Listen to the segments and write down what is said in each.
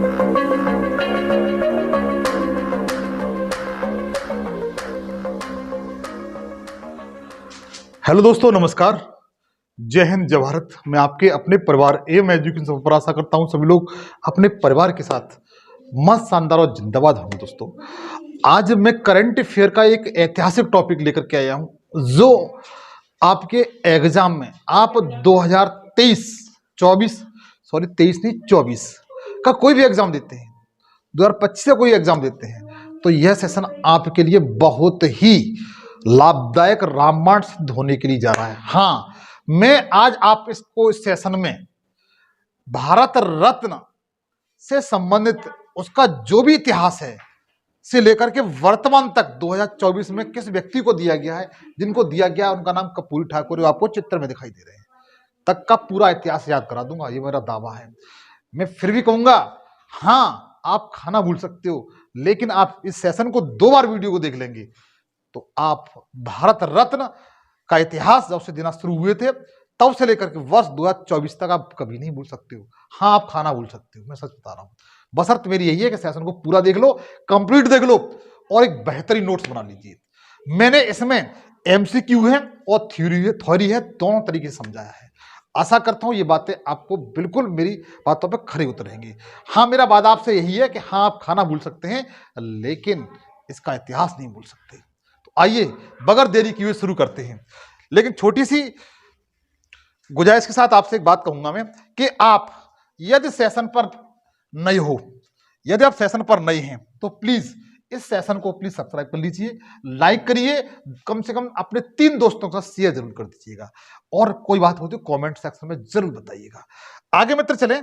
Hello दोस्तों, नमस्कार। जय हिंद, जय भारत। मैं आपके अपने परिवार एवं एजुकेशन पर आशा करता हूं सभी लोग अपने परिवार के साथ मस्त, शानदार और जिंदाबाद होंगे। दोस्तों, आज मैं करंट अफेयर का एक ऐतिहासिक टॉपिक लेकर के आया हूं, जो आपके एग्जाम में आप 2023 24 सॉरी 23 नहीं 24 का कोई भी एग्जाम देते हैं, 2025 का कोई एग्जाम देते हैं, तो यह सेशन आपके लिए बहुत ही लाभदायक रामबाण सिद्ध होने के लिए जा रहा है। हाँ, मैं आज आप इसको इस सेशन में भारत रत्न से संबंधित उसका जो भी इतिहास है से लेकर के वर्तमान तक 2024 में किस व्यक्ति को दिया गया है, जिनको दिया गया है उनका नाम कपूरी ठाकुर आपको चित्र में दिखाई दे रहे हैं, तक का पूरा इतिहास याद करा दूंगा। ये मेरा दावा है। मैं फिर भी कहूंगा, हाँ आप खाना भूल सकते हो, लेकिन आप इस सेशन को 2 बार वीडियो को देख लेंगे तो आप भारत रत्न का इतिहास जब से देना शुरू हुए थे तब से लेकर के वर्ष 2024 तक आप कभी नहीं भूल सकते हो। हाँ, आप खाना भूल सकते हो, मैं सच बता रहा हूं। बशर्त मेरी यही है कि सेशन को पूरा देख लो, कंप्लीट देख लो और एक बेहतरीन नोट्स बना लीजिए। मैंने इसमें एमसीक्यू है और थ्योरी है, दोनों तरीके से समझाया है। आशा करता हूं ये बातें आपको बिल्कुल मेरी बातों पर खरे उतरेंगी। हाँ, मेरा वादा आपसे यही है कि हाँ आप खाना भूल सकते हैं, लेकिन इसका इतिहास नहीं भूल सकते। तो आइए बगैर देरी किए शुरू करते हैं। लेकिन छोटी सी गुजारिश के साथ आपसे एक बात कहूंगा मैं कि आप यदि सेशन पर नए हो, यदि आप सेशन पर नए हैं तो प्लीज इस सेशन को प्लीज सब्सक्राइब कर लीजिए, लाइक करिए, कम से कम अपने 3 दोस्तों के साथ शेयर जरूर कर दीजिएगा, और कोई बात हो तो कमेंट सेक्शन में जरूर बताइएगा। आगे मित्र चले,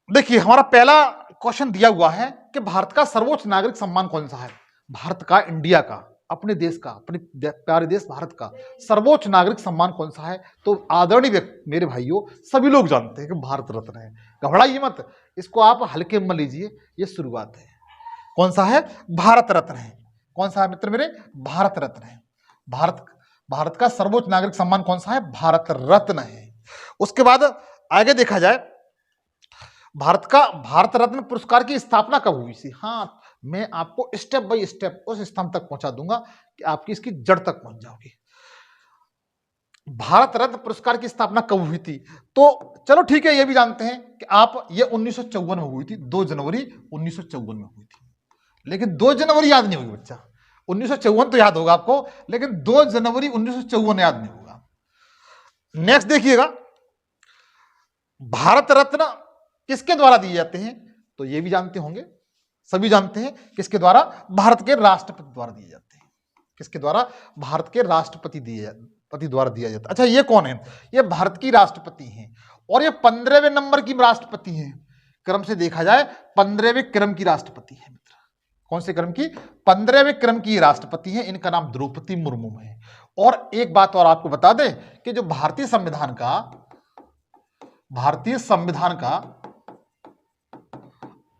देखिए हमारा पहला क्वेश्चन दिया हुआ है कि भारत का सर्वोच्च नागरिक सम्मान कौन सा है। भारत का, इंडिया का, अपने देश का, अपने प्यारे देश भारत का सर्वोच्च नागरिक सम्मान कौन सा है? तो आदरणीय व्यक्ति, मेरे भाइयों, सभी लोग जानते हैं कि भारत रत्न है। घबराइए मत, इसको आप हल्के में लीजिए, ये शुरुआत है। कौन सा है? भारत रत्न है। कौन सा है मित्र मेरे? भारत रत्न है। भारत का सर्वोच्च नागरिक सम्मान कौन सा है? भारत रत्न है। उसके बाद आगे देखा जाए, भारत रत्न पुरस्कार की स्थापना कब हुई थी? हाँ, मैं आपको स्टेप बाय स्टेप उस स्थान तक पहुंचा दूंगा कि आपकी इसकी जड़ तक पहुंच जाओगे। भारत रत्न पुरस्कार की स्थापना कब हुई थी? तो चलो ठीक है, ये भी जानते हैं कि आप ये 1954 में हुई थी, 2 जनवरी 1954 में हुई थी। लेकिन 2 जनवरी याद नहीं होगी बच्चा, 1954 तो याद होगा आपको, लेकिन 2 जनवरी 1954 याद नहीं होगा। नेक्स्ट देखिएगा, भारत रत्न किसके द्वारा दिए जाते हैं? तो ये भी जानते होंगे, सभी जानते हैं किसके द्वारा? भारत के राष्ट्रपति द्वारा दिए जाते हैं। किसके द्वारा? भारत के राष्ट्रपति द्वारा दिया जाता है। अच्छा, ये कौन है? ये भारत की राष्ट्रपति हैं और ये 15वें नंबर की राष्ट्रपति हैं। क्रम से देखा जाए 15वें क्रम की राष्ट्रपति है मित्र। कौन से क्रम की? 15वें क्रम की राष्ट्रपति है। इनका नाम द्रौपदी मुर्मू है। और एक बात और आपको बता दें कि जो भारतीय संविधान का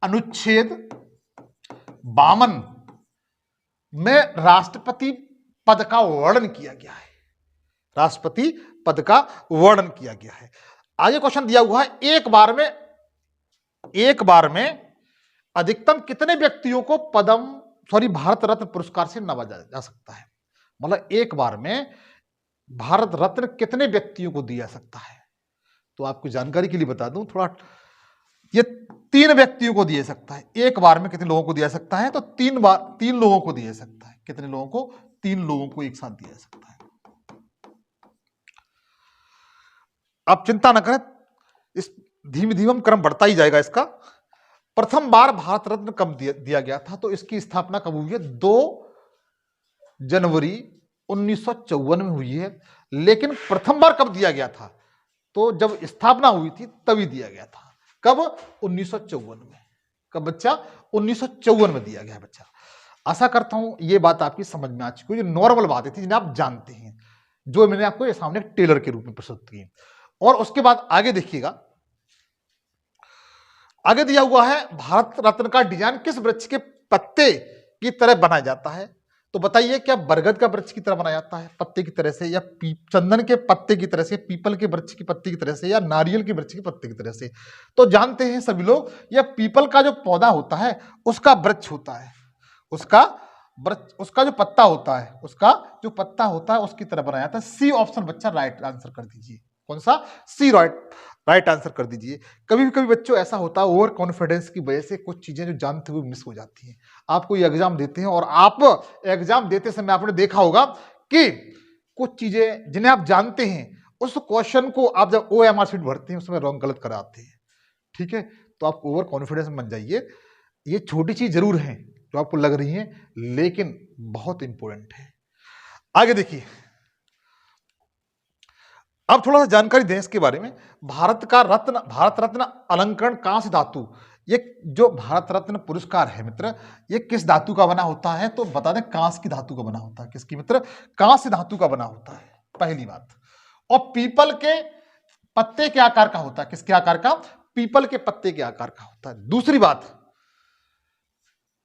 अनुच्छेद 52 में राष्ट्रपति पद का वर्णन किया गया है। राष्ट्रपति पद का वर्णन किया गया है। आगे क्वेश्चन दिया हुआ है, एक बार में अधिकतम कितने व्यक्तियों को भारत रत्न पुरस्कार से नवाजा जा सकता है? मतलब एक बार में भारत रत्न कितने व्यक्तियों को दिया जा सकता है? तो आपको जानकारी के लिए बता दूं थोड़ा, ये 3 व्यक्तियों को दिया सकता है। एक बार में कितने लोगों को दिया सकता है? तो 3 लोगों को दिया सकता है। कितने लोगों को? 3 लोगों को एक साथ दिया सकता है। आप चिंता न करें, इस धीमे धीमे क्रम बढ़ता ही जाएगा इसका। प्रथम बार भारत रत्न कब दिया गया था? तो इसकी स्थापना कब हुई है? 2 जनवरी 1954 में हुई है। लेकिन प्रथम बार कब दिया गया था? तो जब स्थापना हुई थी तभी दिया गया था। कब? 1954 में। कब बच्चा? 1954 में दिया गया बच्चा। आशा करता हूं ये बात आपकी समझ में आ चुकी है। नॉर्मल बातें थी जिन्हें आप जानते हैं, जो मैंने आपको ये सामने टेलर के रूप में प्रस्तुत की। और उसके बाद आगे देखिएगा, आगे दिया हुआ है भारत रत्न का डिजाइन किस वृक्ष के पत्ते की तरह बनाया जाता है? तो बताइए क्या बरगद का वृक्ष की तरह बनाया जाता है पत्ते की तरह से, या चंदन के पत्ते की तरह से, पीपल के वृक्ष की पत्ते की तरह से, या नारियल के वृक्ष की पत्ते की तरह से? तो जानते हैं सभी लोग, यह पीपल का जो पौधा होता है उसका वृक्ष होता है, उसका जो पत्ता होता है, उसकी तरह बनाया था। सी ऑप्शन बच्चा राइट आंसर कर दीजिए। कौन सा? सी राइट आंसर कर दीजिए। कभी कभी बच्चों ऐसा होता है, ओवर कॉन्फिडेंस की वजह से कुछ चीजें जो जानते हुए मिस हो जाती हैं। आप कोई एग्जाम देते हैं और आप एग्जाम देते समय आपने देखा होगा कि कुछ चीजें जिन्हें आप जानते हैं, उस क्वेश्चन को आप जब OMR शीट भरते हैं उसमें रॉन्ग गलत कराते हैं। ठीक है, तो आप ओवर कॉन्फिडेंस में मत जाइए। ये छोटी चीज जरूर है जो आपको लग रही है, लेकिन बहुत इंपॉर्टेंट है। आगे देखिए, अब थोड़ा सा जानकारी दें इसके बारे में। भारत रत्न अलंकरण कांस्य धातु, ये जो भारत रत्न पुरस्कार है मित्र, ये किस धातु का बना होता है? तो बता दें, कांस्य की धातु का बना होता है। किसकी मित्र? कांस्य धातु का बना होता है, पहली बात। और पीपल के पत्ते के आकार का होता है। किसके आकार का? पीपल के पत्ते के आकार का होता है। दूसरी बात,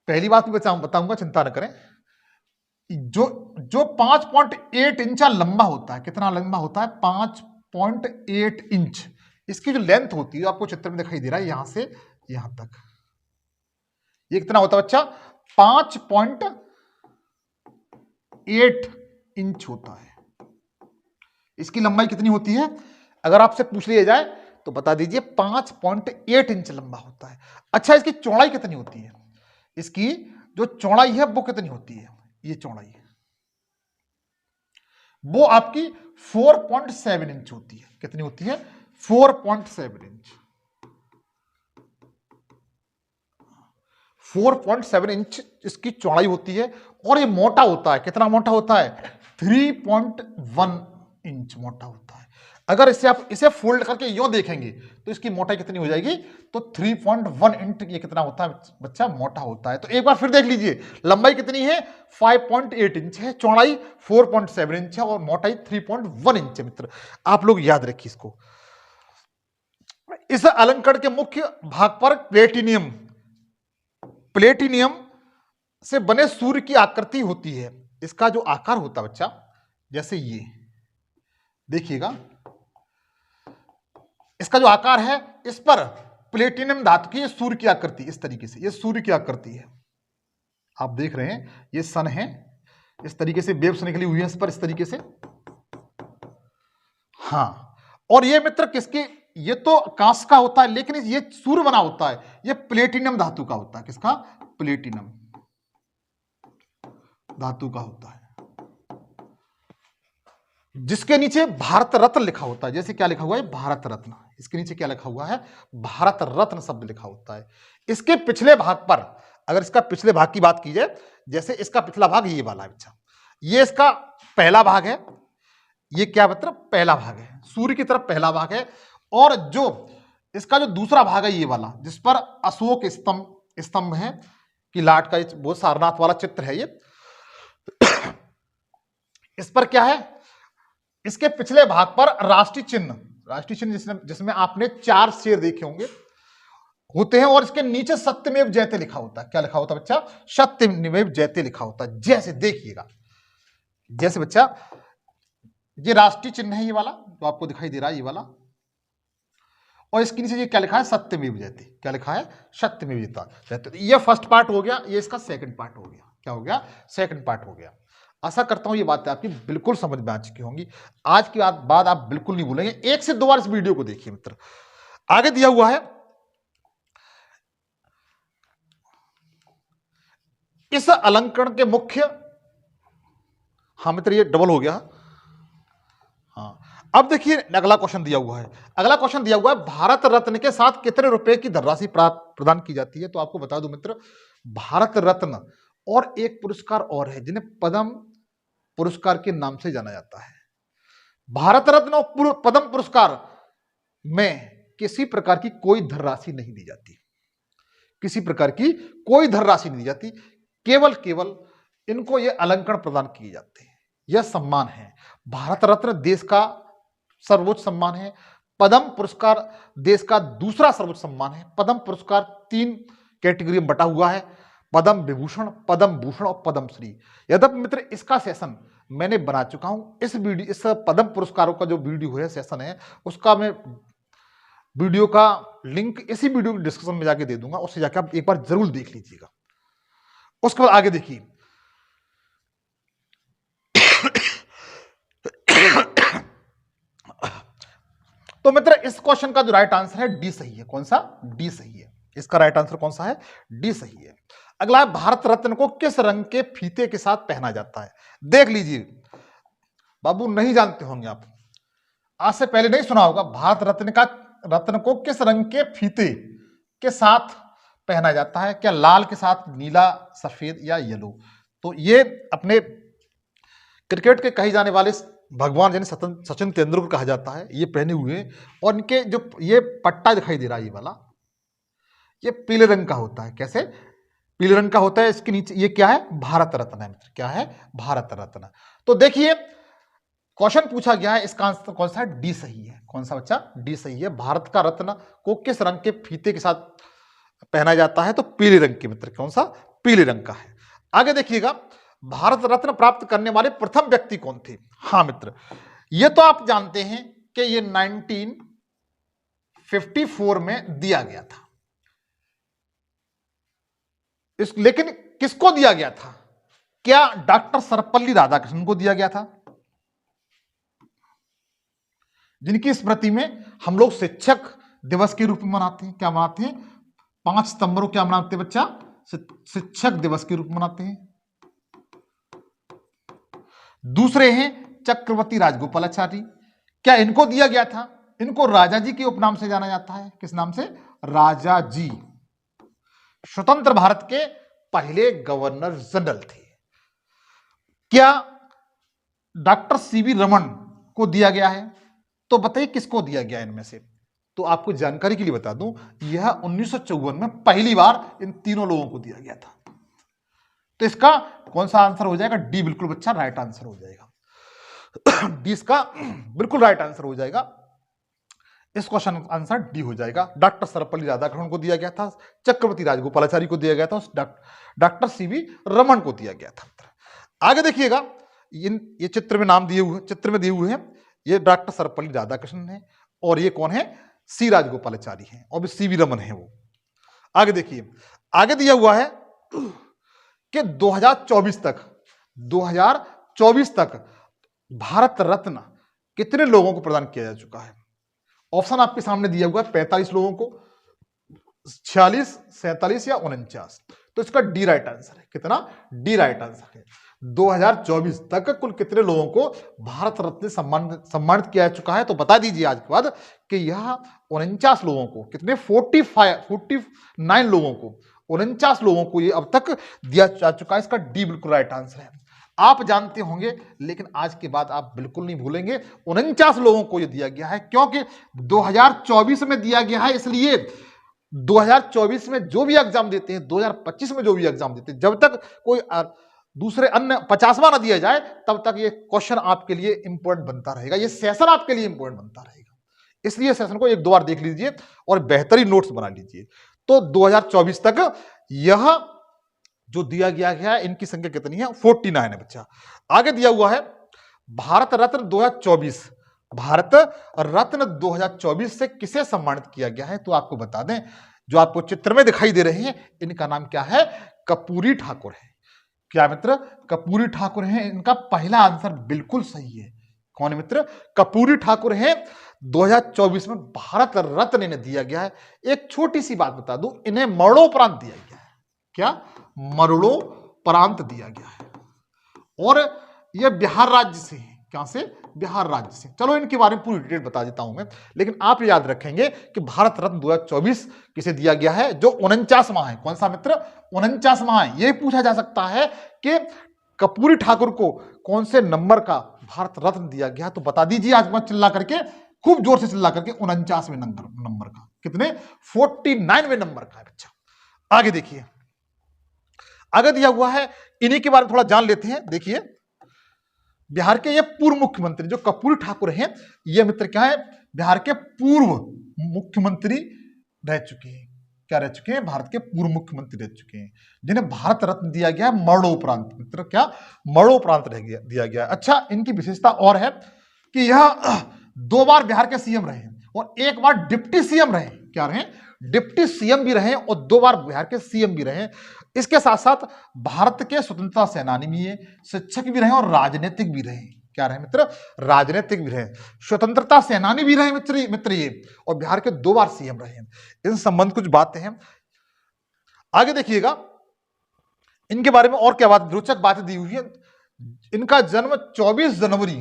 पहली बात भी बताऊंगा, चिंता न करें। जो 5.8 इंच लंबा होता है, कितना लंबा होता है? 5.8 इंच। इसकी जो लेंथ होती है, आपको चित्र में दिखाई दे रहा है, यहां से यहां तक, ये कितना होता है बच्चा? 5.8 इंच होता है। इसकी लंबाई कितनी होती है? अगर आपसे पूछ लिया जाए तो बता दीजिए 5.8 इंच लंबा होता है। अच्छा, इसकी चौड़ाई कितनी होती है? इसकी जो चौड़ाई है वो कितनी होती है? ये चौड़ाई है वो आपकी 4.7 इंच होती है। कितनी होती है? 4.7 इंच। 4.7 इंच इसकी चौड़ाई होती है। और ये मोटा होता है। कितना मोटा होता है? 3.1 इंच मोटा होता है। अगर आप इसे फोल्ड करके यूं देखेंगे तो इसकी मोटाई कितनी हो जाएगी? तो 3.1 इंच। ये कितना होता है बच्चा? मोटा होता है। तो एक बार फिर देख लीजिए, लंबाई कितनी है? 5.8 इंच है, चौड़ाई 4.7 इंच है और मोटाई 3.1 इंच है मित्र। आप लोग याद रखिए इसको। इस अलंकरण के मुख्य भाग पर प्लेटिनियम से बने सूर्य की आकृति होती है। इसका जो आकार होता है बच्चा, जैसे ये देखिएगा, इसका जो आकार है, इस पर प्लेटिनम धातु की सूर्य की आकृति, इस तरीके से ये सूर्य की आकृति है। आप देख रहे हैं ये सन है, इस तरीके से वेव्स निकली हुई है इस पर, इस तरीके से। हाँ, और ये मित्र किसकी? ये तो कांस्य का होता है, लेकिन ये सूर्य बना होता है, ये प्लेटिनम धातु का होता है। किसका? प्लेटिनम धातु का होता है, जिसके नीचे भारत रत्न लिखा होता है। जैसे क्या लिखा हुआ है? भारत रत्न। इसके नीचे क्या लिखा हुआ है? भारत रत्न शब्द लिखा होता है। इसके पिछले भाग पर, अगर इसका पिछले भाग की बात की जाए, जैसे इसका पिछला भाग ये वाला है बच्चा, ये इसका पहला भाग है। ये क्या मतलब? पहला भाग है, सूर्य की तरफ पहला भाग है। और जो इसका जो दूसरा भाग है ये वाला, जिस पर अशोक स्तंभ है कि लाट का, वो सारनाथ वाला चित्र है ये। इस पर क्या है? इसके पिछले भाग पर राष्ट्रीय चिन्ह जिसमें आपने 4 शेर देखे होते हैं, और इसके नीचे सत्यमेव जयते लिखा होता है। क्या लिखा होता है बच्चा? सत्यमेव जयते लिखा होता है। जैसे देखिएगा, जैसे बच्चा ये राष्ट्रीय चिन्ह है, ये वाला जो आपको दिखाई दे रहा है, ये वाला, और इसके नीचे ये क्या लिखा है? सत्यमेव जयते। क्या लिखा है? सत्यमेव जयते। ये फर्स्ट पार्ट हो गया, ये इसका सेकंड पार्ट हो गया। क्या हो गया? सेकंड पार्ट हो गया। आशा करता हूं ये बातें आपकी बिल्कुल समझ में आ चुकी होंगी। आज की बात आप बिल्कुल नहीं भूलेंगे। 1 से 2 बार इस वीडियो को देखिए मित्र। आगे दिया हुआ है, इस अलंकरण के मुख्य, हाँ मित्र ये डबल हो गया। हाँ, अब देखिए अगला क्वेश्चन दिया हुआ है। अगला क्वेश्चन दिया हुआ है, भारत रत्न के साथ कितने रुपए की धनराशि प्रदान की जाती है? तो आपको बता दूं मित्र, भारत रत्न और एक पुरस्कार और है जिन्हें पद्म पुरस्कार के नाम से जाना जाता है। भारत रत्न और पद्म पुरस्कार में किसी प्रकार की कोई धनराशि नहीं दी जाती। किसी प्रकार की कोई धनराशि नहीं दी जाती, केवल इनको ये अलंकरण प्रदान किए जाते हैं। यह सम्मान है। भारत रत्न देश का सर्वोच्च सम्मान है। पद्म पुरस्कार देश का दूसरा सर्वोच्च सम्मान है। पद्म पुरस्कार 3 कैटेगरी में बटा हुआ है। पद्म विभूषण, पद्म भूषण और पद्म श्री। यद्यपि मित्र इसका सेशन मैंने बना चुका हूं। इस पद्म पुरस्कारों का जो वीडियो है, सेशन है, उसका मैं वीडियो का लिंक इसी वीडियो के डिस्क्रिप्शन में जाके दे दूंगा, उससे जाकर आप एक बार जरूर देख लीजिएगा। उसके बाद आगे देखिए, तो मित्र इस क्वेश्चन का जो राइट आंसर है डी सही है। कौन सा? डी सही है। इसका राइट आंसर कौन सा है? डी सही है। अगला है, भारत रत्न को किस रंग के फीते के साथ पहना जाता है? देख लीजिए बाबू, नहीं जानते होंगे आप, आज से पहले नहीं सुना होगा। भारत रत्न को किस रंग के फीते के साथ पहना जाता है? क्या लाल के साथ, नीला, सफेद या येलो? तो ये अपने क्रिकेट के कहे जाने वाले भगवान यानी सचिन तेंदुलकर कहा जाता है, ये पहने हुए। और इनके जो ये पट्टा दिखाई दे रहा है, ये वाला, ये पीले रंग का होता है। कैसे? पीले रंग का होता है। इसके नीचे ये क्या है? भारत रत्न है मित्र। क्या है? भारत रत्न। तो देखिए क्वेश्चन पूछा गया है, इसका आंसर कौन सा है? डी सही है। कौन सा बच्चा? डी सही है। भारत का रत्न को किस रंग के फीते के साथ पहना जाता है? तो पीले रंग के मित्र। कौन सा? पीले रंग का है। आगे देखिएगा, भारत रत्न प्राप्त करने वाले प्रथम व्यक्ति कौन थे? हाँ मित्र, ये तो आप जानते हैं कि ये 1954 में दिया गया था। लेकिन किसको दिया गया था? क्या डॉक्टर सर्वपल्ली राधाकृष्णन को दिया गया था, जिनकी स्मृति में हम लोग शिक्षक दिवस के रूप में मनाते हैं? क्या मनाते हैं? 5 सितंबर को क्या मनाते हैं बच्चा? शिक्षक दिवस के रूप में मनाते हैं। दूसरे हैं चक्रवर्ती राजगोपालाचारी। क्या इनको दिया गया था? इनको राजा जी के उपनाम से जाना जाता है। किस नाम से? राजा जी। स्वतंत्र भारत के पहले गवर्नर जनरल थे। क्या डॉक्टर सीवी रमन को दिया गया है? तो बताइए किसको दिया गया इनमें से? तो आपको जानकारी के लिए बता दूं, यह 1954 में पहली बार इन तीनों लोगों को दिया गया था। तो इसका कौन सा आंसर हो जाएगा? डी बिल्कुल बच्चा राइट आंसर हो जाएगा। डी इसका बिल्कुल राइट आंसर हो जाएगा। इस क्वेश्चन का आंसर डी हो जाएगा। डॉक्टर सर्वपल्ली राधाकृष्णन को दिया गया था, चक्रवर्ती राजगोपालाचारी को दिया गया था, डॉक्टर सीवी रमन को दिया गया था। आगे देखिएगा, ये चित्र में नाम दिए हुए, चित्र में दिए हुए हैं, ये डॉक्टर सर्वपल्ली राधाकृष्णन है और ये कौन है? सी राजगोपालाचारी हैं और भी सीवी रमन है वो। आगे देखिए, आगे दिया हुआ है कि 2024 तक भारत रत्न कितने लोगों को प्रदान किया जा चुका है? ऑप्शन आपके सामने दिया हुआ है, 45 लोगों को, 46, 47 या 49। तो इसका डी राइट आंसर है। कितना? डी राइट आंसर है। 2024 तक कुल कितने लोगों को भारत रत्न सम्मानित किया जा चुका है? तो बता दीजिए आज के बाद कि यह 49 लोगों को, कितने? 49 लोगों को, 49 लोगों को ये अब तक दिया जा चुका है। इसका डी बिल्कुल राइट आंसर है। आप जानते होंगे, लेकिन आज के बाद आप बिल्कुल नहीं भूलेंगे, 49 लोगों को ये दिया गया है, क्योंकि 2024 में दिया गया है। इसलिए 2024 में जो भी एग्जाम देते हैं, 2025 में जो भी एग्जाम देते हैं, जब तक कोई दूसरे अन्य 50वां ना दिया जाए, तब तक ये क्वेश्चन आपके लिए इंपॉर्टेंट बनता रहेगा, ये सेशन आपके लिए इंपॉर्टेंट बनता रहेगा। इसलिए सेशन को एक दो बार देख लीजिए और बेहतरीन नोट्स बना लीजिए। तो 2024 तक यह जो दिया गया है, इनकी संख्या कितनी है? 49 है बच्चा। आगे दिया हुआ है भारत रत्न 2024। भारत रत्न 2024 से किसे सम्मानित किया गया है? तो आपको बता दें, जो आपको चित्र में दिखाई दे रहे हैं, इनका नाम क्या है? कर्पूरी ठाकुर है। क्या मित्र? कर्पूरी ठाकुर हैं। इनका पहला आंसर बिल्कुल सही है। कौन मित्र? कर्पूरी ठाकुर हैं। 2024 में भारत रत्न इन्हें दिया गया है। एक छोटी सी बात बता दूं, इन्हें मरणोपरांत दिया गया है। क्या? मरणोपरांत दिया गया है। और यह बिहार राज्य से है। क्या से? बिहार राज्य से। चलो इनके बारे में पूरी डिटेल बता देता हूं मैं, लेकिन आप याद रखेंगे कि भारत रत्न 2024 किसे दिया गया है? जो 49वां है। कौन सा मित्र? 49वां है। यह पूछा जा सकता है कि कर्पूरी ठाकुर को कौन से नंबर का भारत रत्न दिया गया? तो बता दीजिए आज मत चिल्ला करके, खूब जोर से चिल्ला करके, 49वें नंबर का। कितने? 49वें नंबर का है बच्चा। आगे देखिए, आगे दिया हुआ है, इन्हीं के बारे में थोड़ा जान लेते हैं। देखिए, बिहार के ये पूर्व मुख्यमंत्री जो कर्पूरी ठाकुर हैं, ये मित्र क्या है? बिहार के पूर्व मुख्यमंत्री रह चुके हैं। क्या रह चुके हैं, भारत के पूर्व मुख्यमंत्री रह चुके हैं, जिन्हें भारत रत्न दिया गया है मरणोपरांत। मित्र क्या, मरणोपरांत दिया गया है। अच्छा, इनकी विशेषता और है कि यह 2 बार बिहार के सीएम रहे और 1 बार डिप्टी सीएम रहे। क्या रहे, डिप्टी सीएम भी रहे और 2 बार बिहार के सीएम भी रहे। इसके साथ साथ भारत के स्वतंत्रता सेनानी भी है, शिक्षक भी रहे और राजनीतिक भी रहे। क्या रहे मित्र, राजनीतिक भी रहे, स्वतंत्रता सेनानी भी रहे मित्र ये, और बिहार के 2 बार सीएम रहे। इन संबंध कुछ बातें हैं, आगे देखिएगा इनके बारे में और क्या बात, रोचक बातें दी हुई है। इनका जन्म 24 जनवरी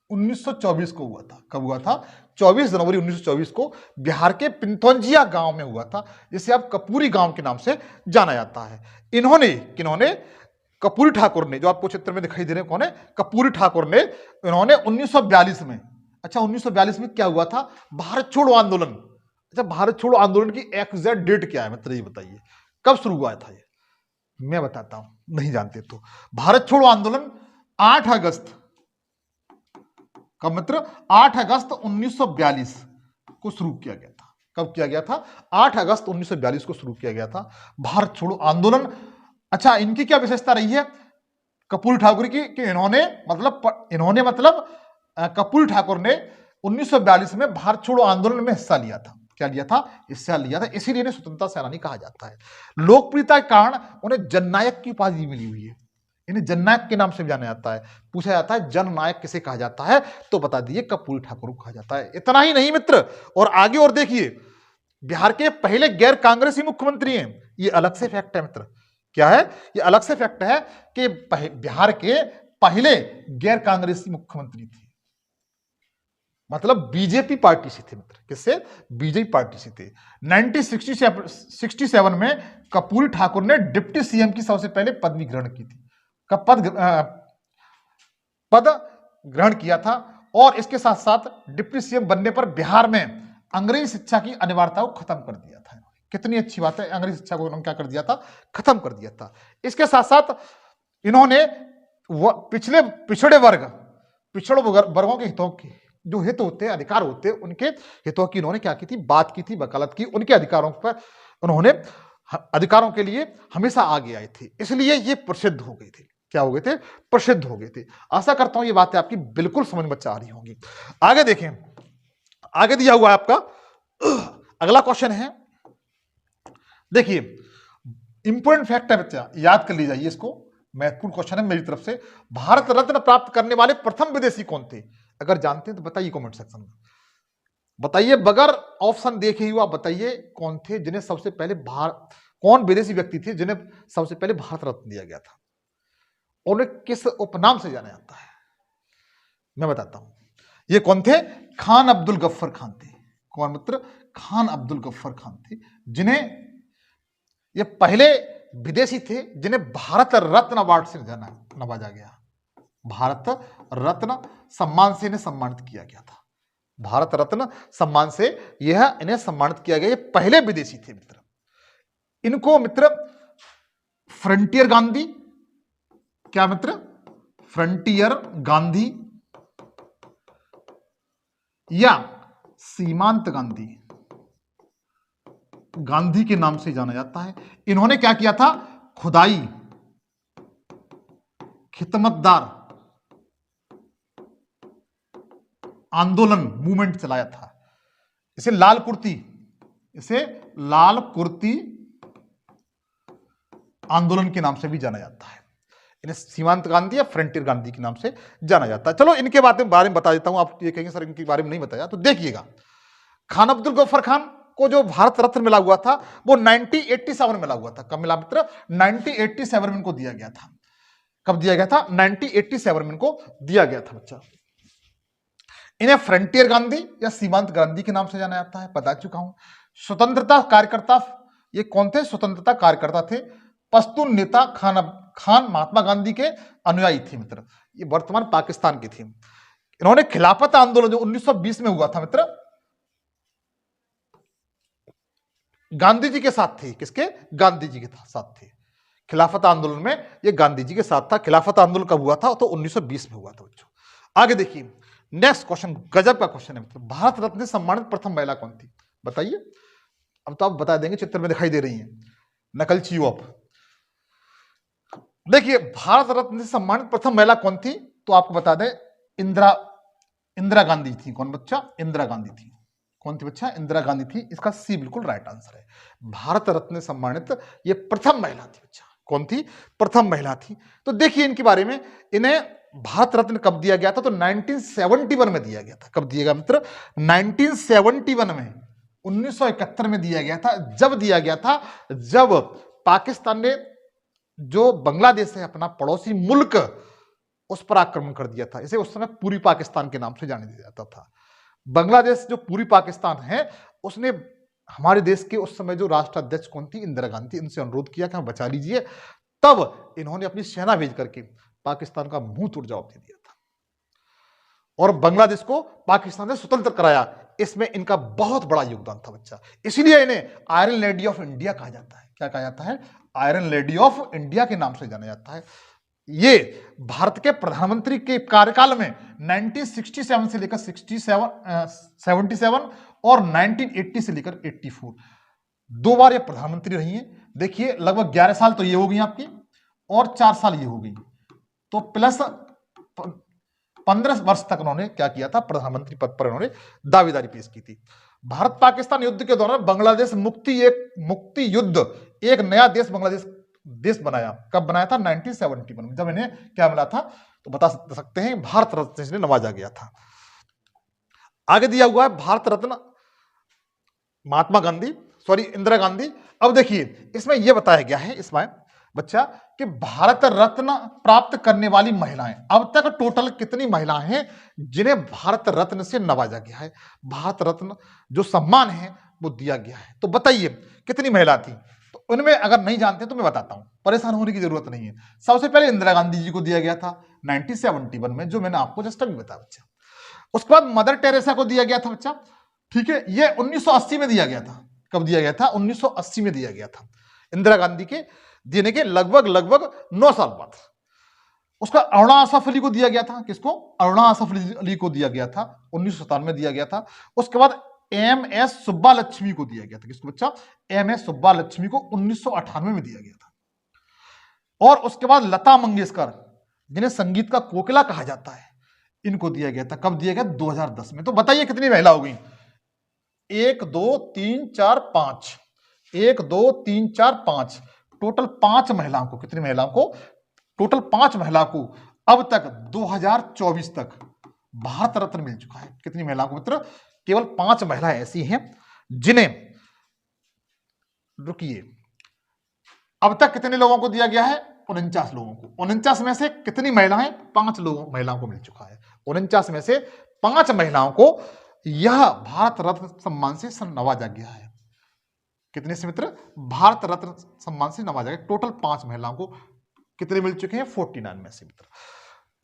1924 को हुआ था। कब हुआ था, 24 जनवरी 1924 को बिहार के पिंथौंजिया गांव में हुआ था, जिसे अब कपूरी गांव के नाम से जाना जाता है। इन्होंने किन्होंने, कपूरी ठाकुर ने, जो आपको चित्र में दिखाई दे रहे हैं कौन है, कपूरी ठाकुर ने, इन्होंने 1942 में, अच्छा 1942 में क्या हुआ था, भारत छोड़ो आंदोलन। अच्छा, भारत छोड़ो आंदोलन की एग्जैक्ट डेट क्या है मित्र, ये बताइए कब शुरू हुआ था ये, मैं बताता हूं, नहीं जानते तो। भारत छोड़ो आंदोलन 8 अगस्त, कब मित्र, 8 अगस्त 1942 को शुरू किया गया था। कब किया गया था, 8 अगस्त 1942 को शुरू किया गया था भारत छोड़ो आंदोलन। अच्छा, इनकी क्या विशेषता रही है कपूरी ठाकुर की, कि इन्होंने मतलब कपूरी ठाकुर ने 1942 में भारत छोड़ो आंदोलन में हिस्सा लिया था। क्या लिया था, हिस्सा लिया था, इसीलिए इन्हें स्वतंत्रता सेनानी कहा जाता है। लोकप्रियता के कारण उन्हें जननायक की उपाधि मिली हुई है, इन्हें जननायक के नाम से जाना जाता है। पूछा जाता है जननायक किसे कहा जाता है, तो बता दिए कपूरी ठाकुर को कहा जाता है। इतना ही नहीं मित्र, और आगे और देखिए, बिहार के पहले गैर कांग्रेसी मुख्यमंत्री हैं, ये अलग से फैक्ट है मित्र। क्या है, ये अलग से फैक्ट है कि बिहार के पहले गैर कांग्रेसी मुख्यमंत्री थे, मतलब बीजेपी पार्टी से थे मित्र। किससे, बीजेपी पार्टी से थे। 1967 में कपूरी ठाकुर ने डिप्टी सीएम की सबसे पहले पदवी ग्रहण की थी, पद ग्रहण किया था। और इसके साथ साथ डिप्टी सीएम बनने पर बिहार में अंग्रेजी शिक्षा की अनिवार्यता को खत्म कर दिया था। कितनी अच्छी बात है, अंग्रेजी शिक्षा को उन्होंने क्या कर दिया था, खत्म कर दिया था। इसके साथ साथ इन्होंने पिछड़े वर्गों के हितों की, जो हित होते हैं, अधिकार होते हैं, उनके हितों की इन्होंने क्या की थी, बात की थी, वकालत की, उनके अधिकारों पर उन्होंने, अधिकारों के लिए हमेशा आगे आए थे, इसलिए ये प्रसिद्ध हो गए थे। क्या हो गए थे, प्रसिद्ध हो गए थे। आशा करता हूं ये बातें आपकी बिल्कुल समझ में आ रही होंगी। आगे देखें, आगे दिया हुआ है आपका अगला क्वेश्चन है, देखिए इंपॉर्टेंट फैक्ट है बच्चा, याद कर लीजिए इसको, महत्वपूर्ण क्वेश्चन है मेरी तरफ से। भारत रत्न प्राप्त करने वाले प्रथम विदेशी कौन थे, अगर जानते हैं तो बताइए कमेंट सेक्शन में, बताइए, बगैर ऑप्शन देखे ही आप बताइए कौन थे जिन्हें सबसे पहले कौन विदेशी व्यक्ति थे जिन्हें सबसे पहले भारत रत्न दिया गया था, उन्हें किस उपनाम से जाना जाता है, मैं बताता हूं। ये कौन थे, खान अब्दुल गफ्फर खान थे। कौन मित्र, खान अब्दुल गफ्फर खान थे, जिन्हें ये पहले विदेशी थे जिन्हें भारत रत्न अवार्ड से नवाजा गया। भारत रत्न सम्मान से इन्हें सम्मानित किया गया था, भारत रत्न सम्मान से यह इन्हें सम्मानित किया गया। ये पहले विदेशी थे मित्र। इनको मित्र फ्रंटियर गांधी, क्या मित्र, फ्रंटियर गांधी या सीमांत गांधी, गांधी के नाम से जाना जाता है। इन्होंने क्या किया था, खुदाई, खिदमतदार आंदोलन मूवमेंट चलाया था। इसे लाल कुर्ती आंदोलन के नाम से भी जाना जाता है। इन्हें सीमांत गांधी या फ्रंटियर गांधी के नाम से जाना जाता है। चलो इनके बारे में बता देता हूं, आप ये कहेंगे सर इनके बारे में नहीं बताया, तो देखिएगा, खान अब्दुल गफ्फर खान को जो भारत रत्न मिला हुआ था वो 1987 में मिला हुआ था। कब मिला मित्र, 1987 में इनको दिया गया था। कब दिया गया था, 1987 में इनको दिया गया था बच्चा। इन्हें फ्रंटियर गांधी या सीमांत गांधी के नाम से जाना जाता है, बता चुका हूं। स्वतंत्रता कार्यकर्ता, ये कौन थे, स्वतंत्रता कार्यकर्ता थे। पश्तून नेता खान महात्मा गांधी के अनुयायी थे मित्र, ये वर्तमान पाकिस्तान के थे। इन्होंने खिलाफत आंदोलन जो 1920 में हुआ था मित्र, गांधी जी के साथ थे। किसके, गांधी जी के साथ थे। खिलाफत आंदोलन में ये गांधी जी के साथ था। खिलाफत आंदोलन कब हुआ था, तो 1920 में हुआ था बच्चों। आगे देखिए, नेक्स्ट क्वेश्चन गजब का क्वेश्चन है मित्र, भारत रत्न से सम्मानित प्रथम महिला कौन थी, बताइए। अब तो आप बता देंगे, चित्र में दिखाई दे रही हैं, नकलचियों आप। देखिए, भारत रत्न से सम्मानित प्रथम महिला कौन थी, तो आपको बता दें इंदिरा गांधी थी। कौन बच्चा? इंदिरा गांधी थी। कौन थी बच्चा? इंदिरा गांधी थी। इसका सी बिल्कुल राइट आंसर है। भारत रत्न से सम्मानित ये प्रथम महिला थी बच्चा। कौन थी? प्रथम महिला थी। तो देखिए इनके बारे में, इन्हें भारत रत्न कब दिया गया था, तो 1971 में दिया गया था। कब दिया गया मित्र? 1971 में, 1971 में दिया गया था। जब दिया गया था जब पाकिस्तान ने जो बांग्लादेश है अपना पड़ोसी मुल्क, उस पर आक्रमण कर दिया था। इसे उस समय पूर्वी पाकिस्तान के नाम से जाने दिया जाता था। बांग्लादेश जो पूर्वी पाकिस्तान है, उसने हमारे देश के उस समय जो राष्ट्राध्यक्ष कौन थी? इंदिरा गांधी। इनसे अनुरोध किया कि हम बचा लीजिए। तब इन्होंने अपनी सेना भेज करके पाकिस्तान का मुंह तोड़ जवाब दे दिया था और बांग्लादेश को पाकिस्तान से स्वतंत्र कराया। इसमें इनका बहुत बड़ा योगदान था बच्चा। इसलिए इन्हें आयरन लेडी ऑफ इंडिया कहा जाता है। क्या कहा जाता है? आयरन लेडी ऑफ इंडिया के नाम से जाना जाता है। ये भारत के प्रधानमंत्री के कार्यकाल में 1967 से लेकर 77 और 1980 से लेकर 84 दो बार ये प्रधानमंत्री रही हैं। देखिए लगभग 11 साल तो ये हो गई आपकी और 4 साल ये हो गई, तो प्लस 15 वर्ष तक उन्होंने क्या किया था? प्रधानमंत्री पद पर उन्होंने दावेदारी पेश की थी। भारत पाकिस्तान युद्ध के दौरान बांग्लादेश मुक्ति युद्ध एक नया देश बनाया। कब बनाया था? 1971 में। जब इन्हें क्या मिला था, तो बता सकते हैं भारत रत्न से नवाजा गया था। आगे दिया हुआ है भारत रत्न इंदिरा गांधी। अब देखिए इसमें यह बताया गया है इसमें बच्चा कि भारत रत्न प्राप्त करने वाली महिलाएं, अब तक टोटल कितनी महिलाएं हैं जिन्हें भारत रत्न से नवाजा गया है? भारत रत्न जो सम्मान है वो दिया गया है। तो बताइए कितनी महिला थी? तो उनमें अगर नहीं जानते तो मैं बताता हूं, परेशान होने की जरूरत नहीं है। सबसे पहले इंदिरा गांधी जी को दिया गया था 1971 में, जो मैंने आपको जस्ट अभी बताया बच्चा। उसके बाद मदर टेरेसा को दिया गया था बच्चा। ठीक है, यह 1980 में दिया गया था। कब दिया गया था? 1980 में दिया गया था। इंदिरा गांधी के देने के लगभग 9 साल बाद। उसका अरुणा आसफ अली को दिया गया था। किसको? अरुणा आसफ अली को दिया गया था, 1997 में दिया गया था। उसके बाद एम.एस. सुब्बा लक्ष्मी को दिया गया था। किसको बच्चा? एम.एस. सुब्बा लक्ष्मी को 1998 में दिया गया था। और उसके बाद लता मंगेशकर, जिन्हें संगीत का कोकिला कहा जाता है, इनको दिया गया था। कब दिया गया? 2010 में। तो बताइए कितनी महिला हो गई? 1 2 3 4 5, 1 2 3 4 5, टोटल 5 महिलाओं को। कितनी महिलाओं को? टोटल 5 महिलाओं को अब तक 2024 तक भारत रत्न मिल चुका है। कितनी महिलाओं को मित्र? केवल 5 महिलाएं ऐसी हैं जिन्हें, रुकिए, अब तक कितने लोगों को दिया गया है? 49 लोगों को। 49 में से कितनी महिलाएं? 5 महिलाओं को मिल चुका है। 49 में से 5 महिलाओं को यह भारत रत्न सम्मान से नवाजा गया है। कितने से मित्र? भारत रत्न सम्मान से नवाजा गया। टोटल 5 महिलाओं को कितने मिल चुके हैं? 49 में से मित्र।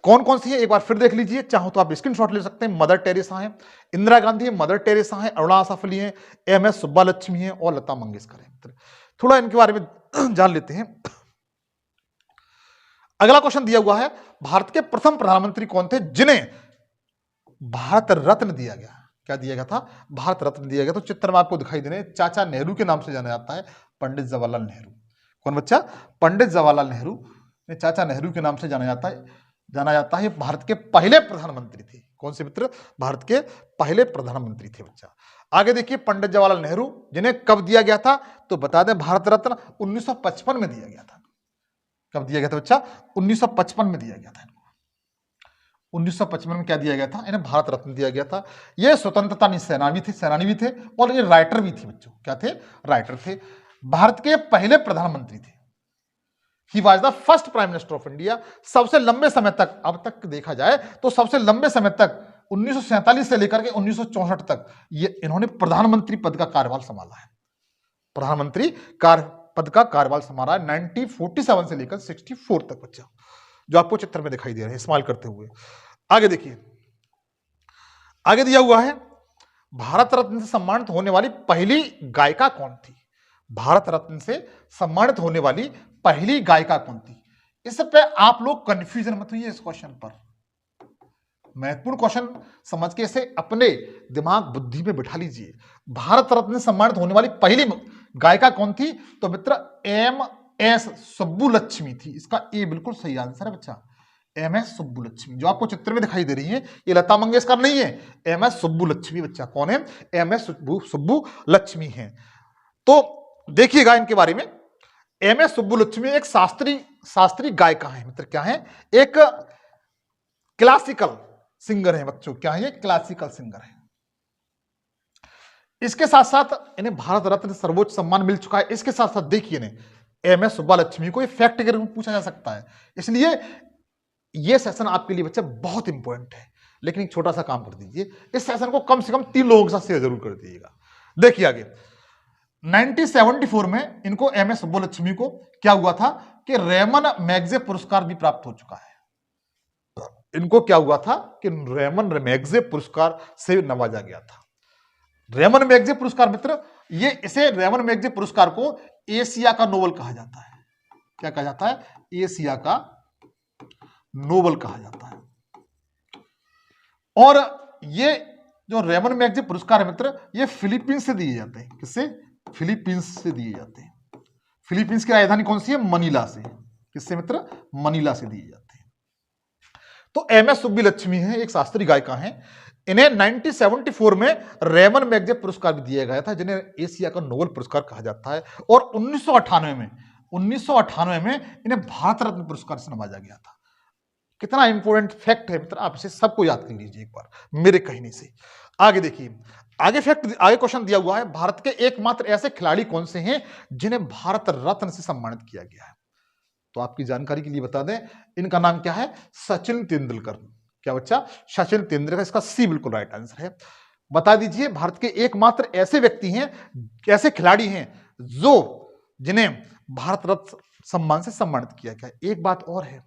कौन कौन सी है एक बार फिर देख लीजिए, चाहो तो आप स्क्रीनशॉट ले सकते हैं। मदर टेरेसा है, इंदिरा गांधी है, मदर टेरेसा है, अरुणा आसफ अली है, एम.एस. सुब्बा लक्ष्मी है और लता मंगेशकर है मित्र। थोड़ा इनके बारे में जान लेते हैं। अगला क्वेश्चन दिया हुआ है, भारत के प्रथम प्रधानमंत्री कौन थे जिन्हें भारत रत्न दिया गया? क्या दिया गया था? भारत रत्न दिया गया। तो चित्र में आपको दिखाई दे रहे हैं, चाचा नेहरू के नाम से जाना जाता है, पंडित जवाहरलाल नेहरू। कौन बच्चा? पंडित जवाहरलाल नेहरू, चाचा नेहरू के नाम से जाना जाता है। भारत के पहले प्रधानमंत्री थे। कौन से मित्र? भारत के पहले प्रधानमंत्री थे बच्चा। आगे देखिए, पंडित जवाहरलाल नेहरू, जिन्हें कब दिया गया था? तो बता दें भारत रत्न 1955 में दिया गया था। कब दिया गया था बच्चा? 1955 में दिया गया था। 1955 में क्या दिया गया था? इन्हें भारत रत्न दिया गया था। ये स्वतंत्रता सेनानी भी थे और ये राइटर भी थे बच्चों। क्या थे? राइटर थे। भारत के पहले प्रधानमंत्री थे। He was the first prime minister of India. सबसे लंबे समय तक, अब तक देखा जाए तो सबसे लंबे समय तक 1947 से लेकर के 1964 तक ये इन्होंने प्रधानमंत्री पद का कार्यभार संभाला है। प्रधानमंत्री पद का कार्यभार संभाला है 1947 से लेकर 64 तक बच्चा, जो आपको चित्र में दिखाई दे रहे हैं इस्तेमाल करते हुए। आगे देखिए, आगे दिया हुआ है, भारत रत्न से सम्मानित होने वाली पहली गायिका कौन थी? भारत रत्न से सम्मानित होने वाली पहली गायिका कौन थी? इस पे आप लोग कंफ्यूजन मत होइए इस क्वेश्चन पर। महत्वपूर्ण क्वेश्चन समझ के इसे अपने दिमाग बुद्धि में बिठा लीजिए। भारत रत्न से सम्मानित होने वाली पहली गायिका कौन थी? तो मित्र MS सुब्बुलक्ष्मी थी। इसका ए बिल्कुल सही आंसर है बच्चा, MS सुब्बुलक्ष्मी। जो आपको चित्र में दिखाई दे रही है ये लता मंगेशकर नहीं है, MS सुब्बुलक्ष्मी बच्चा कौन है? MS सुब्बुलक्ष्मी है। तो देखिएगा इनके बारे में, MS सुब्बुलक्ष्मी एक शास्त्रीय गायिका है मित्र। क्या है? एक क्लासिकल सिंगर है बच्चों। क्या है? क्लासिकल सिंगर है। इसके साथ साथ इन्हें भारत रत्न सर्वोच्च सम्मान मिल चुका है। इसके साथ साथ देखिए ने MS सुब्बुलक्ष्मी को फैक्ट के रूप में पूछा जा सकता है, इसलिए यह सेशन आपके लिए बच्चे बहुत इंपॉर्टेंट है। लेकिन एक छोटा सा काम कर दीजिए, इस सेशन को कम से कम 3 लोगों के साथ शेयर जरूर कर दीजिएगा। देखिए आगे 1974 में इनको MS सुब्बुलक्ष्मी को क्या हुआ था कि रेमन मैगजे पुरस्कार भी प्राप्त हो चुका है। इनको क्या हुआ था कि रेमन मैगजे पुरस्कार से नवाजा गया था। रेमन मैगजे पुरस्कार मित्र, ये इसे रेमन मैगजे पुरस्कार को एशिया का नोबेल कहा जाता है। क्या कहा जाता है? एशिया का नोबेल कहा जाता है। और ये जो रेमन मैगजे पुरस्कार है मित्र, ये फिलीपींस से दिए जाते हैं। किससे? फिलीपींस से दिए जाते हैं। फिलीपींस की राजधानी कौन सी है? मनीला से। किससे मित्र? मनीला से दिए जाते हैं। तो MS सुब्बुलक्ष्मी है, एक शास्त्रीय गायिका है। इन्हें 1974 में रेमन मैगजे पुरस्कार भी दिया गया था, जिन्हें एशिया का नोबेल पुरस्कार कहा जाता है। और 1998 में इन्हें भारत रत्न पुरस्कार से नवाजा गया था। कितना इंपॉर्टेंट फैक्ट है मित्र, आप इसे सबको याद कर लीजिए एक बार मेरे कहने से। आगे देखिए, आगे क्वेश्चन दिया हुआ है, भारत के एकमात्र ऐसे खिलाड़ी कौन से हैं जिन्हें भारत रत्न से सम्मानित किया गया है? तो आपकी जानकारी के लिए बता दें, इनका नाम क्या है? सचिन तेंदुलकर। क्या बच्चा? सचिन तेंदुलकर। इसका सी बिल्कुल राइट आंसर है। बता दीजिए, भारत के एकमात्र ऐसे व्यक्ति हैं, ऐसे खिलाड़ी हैं जो जिन्हें भारत रत्न सम्मान से सम्मानित किया गया है। एक बात और है,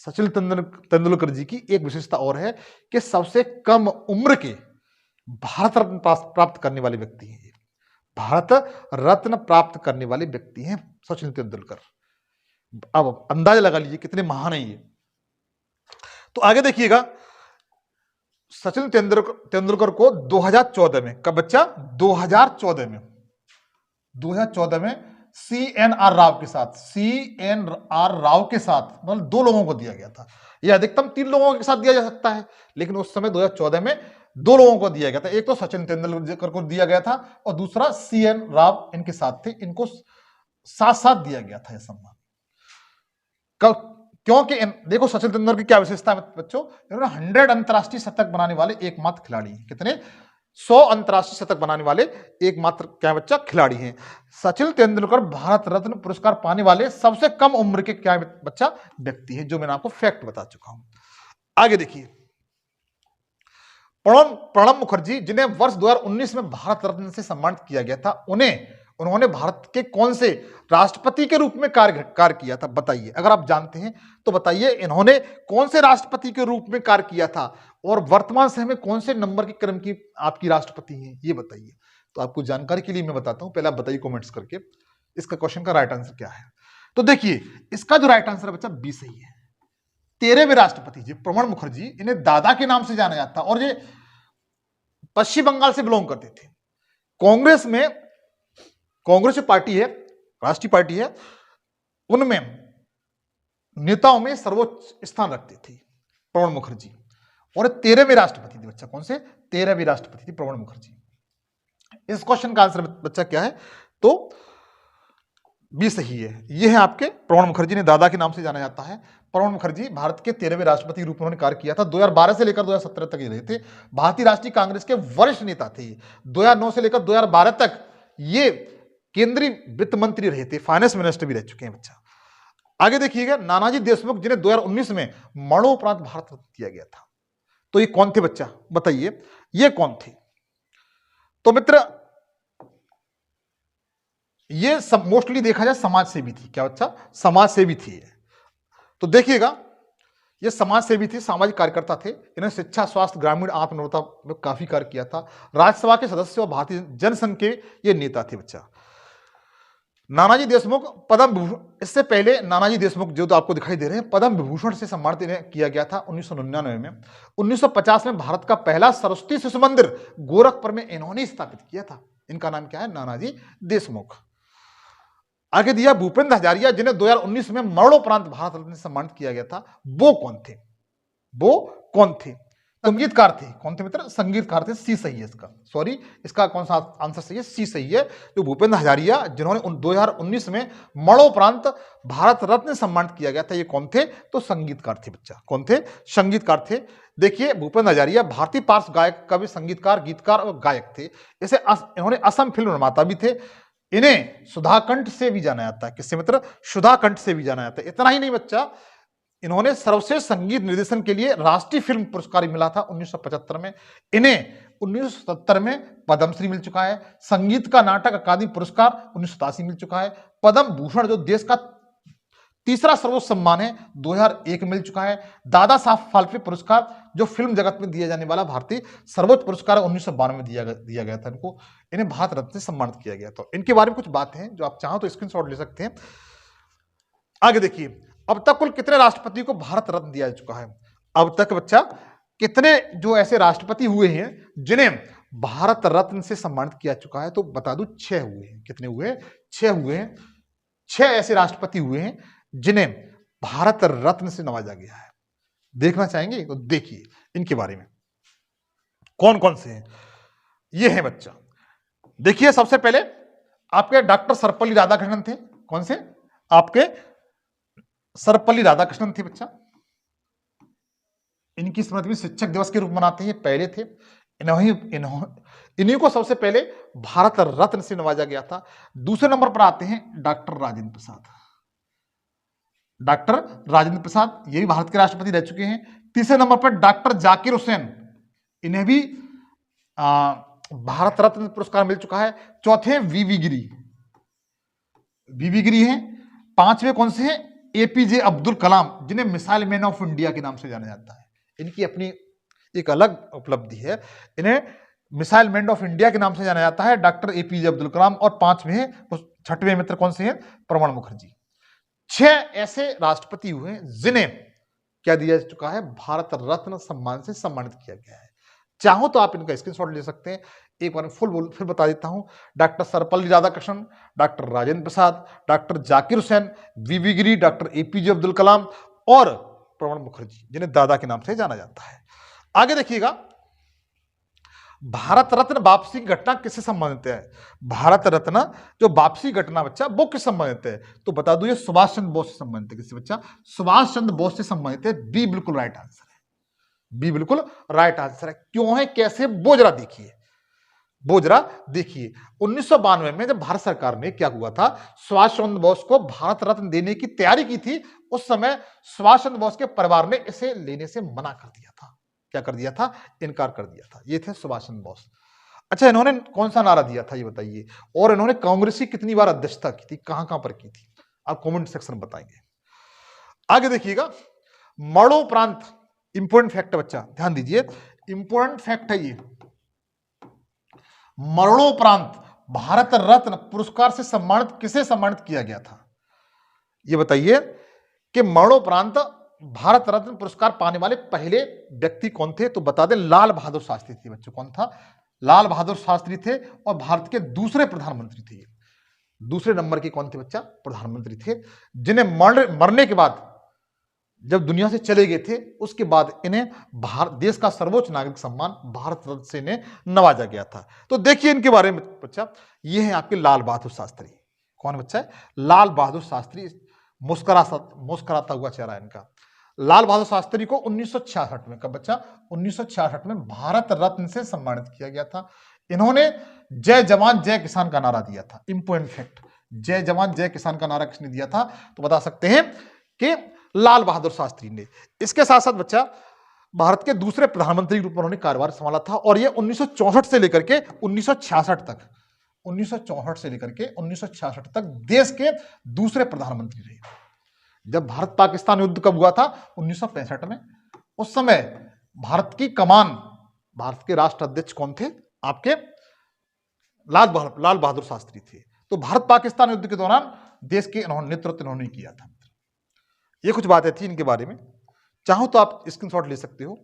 सचिन तेंदुलकर जी की एक विशेषता और है कि सबसे कम उम्र के भारत रत्न प्राप्त करने वाले व्यक्ति हैं। भारत रत्न प्राप्त करने वाले व्यक्ति हैं सचिन तेंदुलकर। अब अंदाजा लगा लीजिए कितने महान है ये। तो आगे देखिएगा, सचिन तेंदुलकर को 2014 में, कब बच्चा? 2014 में CNR राव के साथ, मतलब 2 लोगों को दिया गया था। यह अधिकतम 3 लोगों के साथ दिया जा सकता है, लेकिन उस समय 2014 में 2 लोगों को दिया गया था। एक तो सचिन तेंदुलकर को दिया गया था और दूसरा CN राव इनके साथ थे। इनको साथ साथ दिया गया था यह सम्मान। क्योंकि देखो सचिन तेंदुलकर की क्या विशेषता है बच्चों? इन्होंने 100 अंतरराष्ट्रीय शतक बनाने वाले एकमात्र खिलाड़ी हैं। कितने? 100 अंतरराष्ट्रीय शतक बनाने वाले एकमात्र क्या बच्चा? खिलाड़ी हैं। सचिन तेंदुलकर भारत रत्न पुरस्कार पाने वाले सबसे कम उम्र के क्या बच्चा? व्यक्ति है, जो मैंने आपको फैक्ट बता चुका हूं। आगे देखिए, प्रणब मुखर्जी, जिन्हें वर्ष 2019 में भारत रत्न से सम्मानित किया गया था, उन्होंने भारत के कौन से राष्ट्रपति के रूप में कार्य किया था? बताइए, अगर आप जानते हैं तो बताइए, इन्होंने कौन से राष्ट्रपति के रूप में कार्य किया था और वर्तमान समय में कौन से नंबर के क्रम की आपकी राष्ट्रपति हैं, ये बताइए। तो आपको जानकारी के लिए मैं बताता हूं, पहले आप बताइए कमेंट्स करके इसका क्वेश्चन का राइट आंसर क्या है। तो देखिए, इसका जो राइट आंसर है बच्चा, बी सही है। 13वें राष्ट्रपति जी प्रणब मुखर्जी, इन्हें दादा के नाम से जाना जाता और ये पश्चिम बंगाल से बिलोंग करते थे। कांग्रेस जो पार्टी है, राष्ट्रीय पार्टी है, उनमें नेताओं में सर्वोच्च स्थान रखते थे प्रणब मुखर्जी। और 13वें राष्ट्रपति थे बच्चा। कौन से? 13वें राष्ट्रपति थे प्रणब मुखर्जी। इस क्वेश्चन का आंसर बच्चा क्या है? तो बी सही है। ये है आपके प्रणब मुखर्जी, ने दादा के नाम से जाना जाता है। प्रणब मुखर्जी भारत के 13वें राष्ट्रपति रूप में उन्होंने कार्य किया था। 2012 से लेकर 2017 तक ये रहे थे। भारतीय राष्ट्रीय कांग्रेस के वरिष्ठ नेता थे। 2009 से लेकर 2012 तक ये केंद्रीय वित्त मंत्री रहे थे, फाइनेंस मिनिस्टर भी रह चुके हैं बच्चा। आगे देखिएगा, नानाजी देशमुख, जिन्हें 2019 में मरणोपरांत भारत रत्न दिया गया था। तो ये कौन थे बच्चा? बताइए, ये कौन थे? तो मित्र, ये सब मोस्टली देखा जाए समाज सेवी थी। क्या बच्चा? समाज सेवी थी। तो देखिएगा, ये समाज सेवी थे, सामाजिक कार्यकर्ता थे। इन्होंने शिक्षा, स्वास्थ्य, ग्रामीण आत्मनिर्भरता में काफी कार्य किया था। राज्यसभा के सदस्य और भारतीय जनसंघ के ये नेता थे बच्चा। नानाजी देशमुख पद्म विभूषण, इससे पहले नानाजी देशमुख जो तो आपको दिखाई दे रहे हैं, पद्म विभूषण से सम्मानित इन्हें किया गया था 1999 में। 1950 में भारत का पहला सरस्वती शिशु मंदिर गोरखपुर में इन्होंने स्थापित किया था। इनका नाम क्या है? नानाजी देशमुख। आगे दिया भूपेंद्र हजारिया, जिन्हें 2019 में मरणोपरांत भारत रत्न से सम्मानित किया गया था। वो कौन थे? संगीतकार थे। कौन थे मित्र? संगीतकार थे। सी सही है इसका, सॉरी, इसका कौन सा आंसर सही है? सी सही है। जो भूपेंद्र हजारिया, जिन्होंने 2019 में मरणोपरांत भारत रत्न सम्मानित किया गया था, ये कौन थे? तो संगीतकार थे बच्चा। कौन थे? संगीतकार थे। देखिए भूपेंद्र हजारिया भारतीय पार्श्व गायक, कवि, संगीतकार, गीतकार और गायक थे। इन्होंने असम फिल्म निर्माता भी थे। इन्हें सुधाकंठ से भी जाना जाता है। किससे मित्र? सुधाकंठ से भी जाना जाता है। इतना ही नहीं बच्चा, इन्होंने सर्वश्रेष्ठ संगीत निर्देशन के लिए राष्ट्रीय फिल्म पुरस्कार मिला था 1975 में। इन्हें 1977 में पद्मश्री मिल चुका है। संगीत का नाटक अकादमी पुरस्कार 1987 मिल चुका है। पद्म भूषण जो देश का तीसरा सर्वोच्च सम्मान है, 2001 मिल चुका है। दादा साहब फाल्के पुरस्कार जो फिल्म जगत में दिया जाने वाला भारतीय सर्वोच्च पुरस्कार 1992 में दिया गया था इनको। इन्हें भारत रत्न से सम्मानित किया गया। तो इनके बारे में कुछ बातें हैं जो आप चाहो तो स्क्रीनशॉट ले सकते हैं। आगे देखिए, अब तक कुल कितने राष्ट्रपति को भारत रत्न दिया जा चुका है? अब तक बच्चा कितने जो ऐसे राष्ट्रपति हुए हैं जिन्हें भारत रत्न से सम्मानित किया चुका है? तो बता दूं 6 हुए हैं। कितने हुए? 6 हुए हैं। 6 ऐसे राष्ट्रपति हुए हैं जिन्हें भारत रत्न से नवाजा गया है। देखना चाहेंगे तो देखिए इनके बारे में कौन कौन से हैं। ये है बच्चा, देखिए सबसे पहले आपके डॉक्टर सर्वपल्ली राधाकृष्णन थे। कौन से? आपके सर्वपल्ली राधाकृष्णन थे बच्चा। इनकी स्मृति में शिक्षक दिवस के रूप मनाते हैं, ये पहले थे। इन्हीं को सबसे पहले भारत रत्न से नवाजा गया था। दूसरे नंबर पर आते हैं डॉक्टर राजेंद्र प्रसाद। डॉक्टर राजेंद्र प्रसाद ये भी भारत के राष्ट्रपति रह चुके हैं। तीसरे नंबर पर डॉक्टर जाकिर हुसैन, इन्हें भी भारत रत्न पुरस्कार मिल चुका है। चौथे वीवी गिरी हैं। पांचवें कौन से हैं? एपीजे अब्दुल कलाम, जिन्हें मिसाइल मैन ऑफ इंडिया के नाम से जाना जाता है। इनकी अपनी एक अलग उपलब्धि है। इन्हें मिसाइल मैन ऑफ इंडिया के नाम से जाना जाता है, डॉक्टर एपीजे अब्दुल कलाम। और छठवें मित्र कौन से हैं? प्रणब मुखर्जी। 6 ऐसे राष्ट्रपति हुए जिन्हें क्या दिया जा चुका है? भारत रत्न सम्मान से सम्मानित किया गया है। चाहो तो आप इनका स्क्रीनशॉट ले सकते हैं। एक बार फिर बता देता हूं। Doctor Sarvepalli Radhakrishnan, doctor Rajendra Prasad, doctor Zakir Hussain, वीवी गिरी, डॉक्टर एपीजे अब्दुल कलाम और प्रणब मुखर्जी, जिन्हें दादा के नाम से जाना जाता है। आगे देखिएगा, भारत रत्न वापसी की घटना किससे संबंधित है? भारत रत्न जो वापसी घटना बच्चा वो किस संबंधित है? तो बता दो, ये सुभाष चंद्र बोस से संबंधित है। किससे बच्चा? सुभाष चंद्र बोस से संबंधित है। बी बिल्कुल राइट आंसर है। बी बिल्कुल राइट आंसर है। क्यों है, कैसे? वो जरा देखिए 1992 में जब भारत सरकार ने क्या हुआ था, सुभाष चंद्र बोस को भारत रत्न देने की तैयारी की थी, उस समय सुभाष चंद्र बोस के परिवार ने इसे लेने से मना कर दिया था। क्या कर दिया था? इनकार कर दिया था। ये थे सुभाष चंद्र बोस। अच्छा, इन्होंने कौन सा नारा दिया था ये बताइए। और इन्होंने कांग्रेस की कितनी बार अध्यक्षता की थी, कहां पर की थी? आप कमेंट सेक्शन में बताएंगे। आगे देखिएगा, मरणोपरांत इंपोर्टेंट फैक्ट बच्चा, ध्यान दीजिए, इंपोर्टेंट फैक्ट है ये। मरणोपरांत भारत रत्न पुरस्कार से किसे सम्मानित किया गया था? ये बताइए कि मरणोपरांत भारत रत्न पुरस्कार पाने वाले पहले व्यक्ति कौन थे? तो बता दें, लाल बहादुर शास्त्री थे बच्चों। कौन था? लाल बहादुर शास्त्री थे। और भारत के दूसरे प्रधानमंत्री थे। दूसरे नंबर के कौन थे बच्चा? प्रधानमंत्री थे, जिन्हें मरने के बाद, जब दुनिया से चले गए थे, उसके बाद इन्हें देश का सर्वोच्च नागरिक सम्मान भारत रत्न से इन्हें नवाजा गया था। तो देखिए इनके बारे में बच्चा, ये है आपके लाल बहादुर शास्त्री। कौन बच्चा है? लाल बहादुर शास्त्री। मुस्कुराता हुआ चेहरा इनका। लाल बहादुर शास्त्री को 1966 में, कब बच्चा? 1966 में भारत रत्न से सम्मानित किया गया था। इन्होंने जय जवान जय किसान का नारा दिया था। इंपोर्टेंट फैक्ट, जय जवान जय किसान का नारा किसने दिया था? तो बता सकते हैं कि लाल बहादुर शास्त्री ने। इसके साथ साथ बच्चा, भारत के दूसरे प्रधानमंत्री के रूप में उन्होंने कार्यभार संभाला था। और ये 1964 से लेकर के 1966 तक, 1964 से लेकर के 1966 तक देश के दूसरे प्रधानमंत्री रहे। जब भारत पाकिस्तान युद्ध कब हुआ था? 1965 में। उस समय भारत की कमान, भारत के राष्ट्र अध्यक्ष कौन थे? आपके लाल बहादुर शास्त्री थे। तो भारत पाकिस्तान युद्ध के दौरान देश के नेतृत्व इन्होंने किया था। ये कुछ बातें थी इनके बारे में, चाहो तो आप स्क्रीनशॉट ले सकते हो।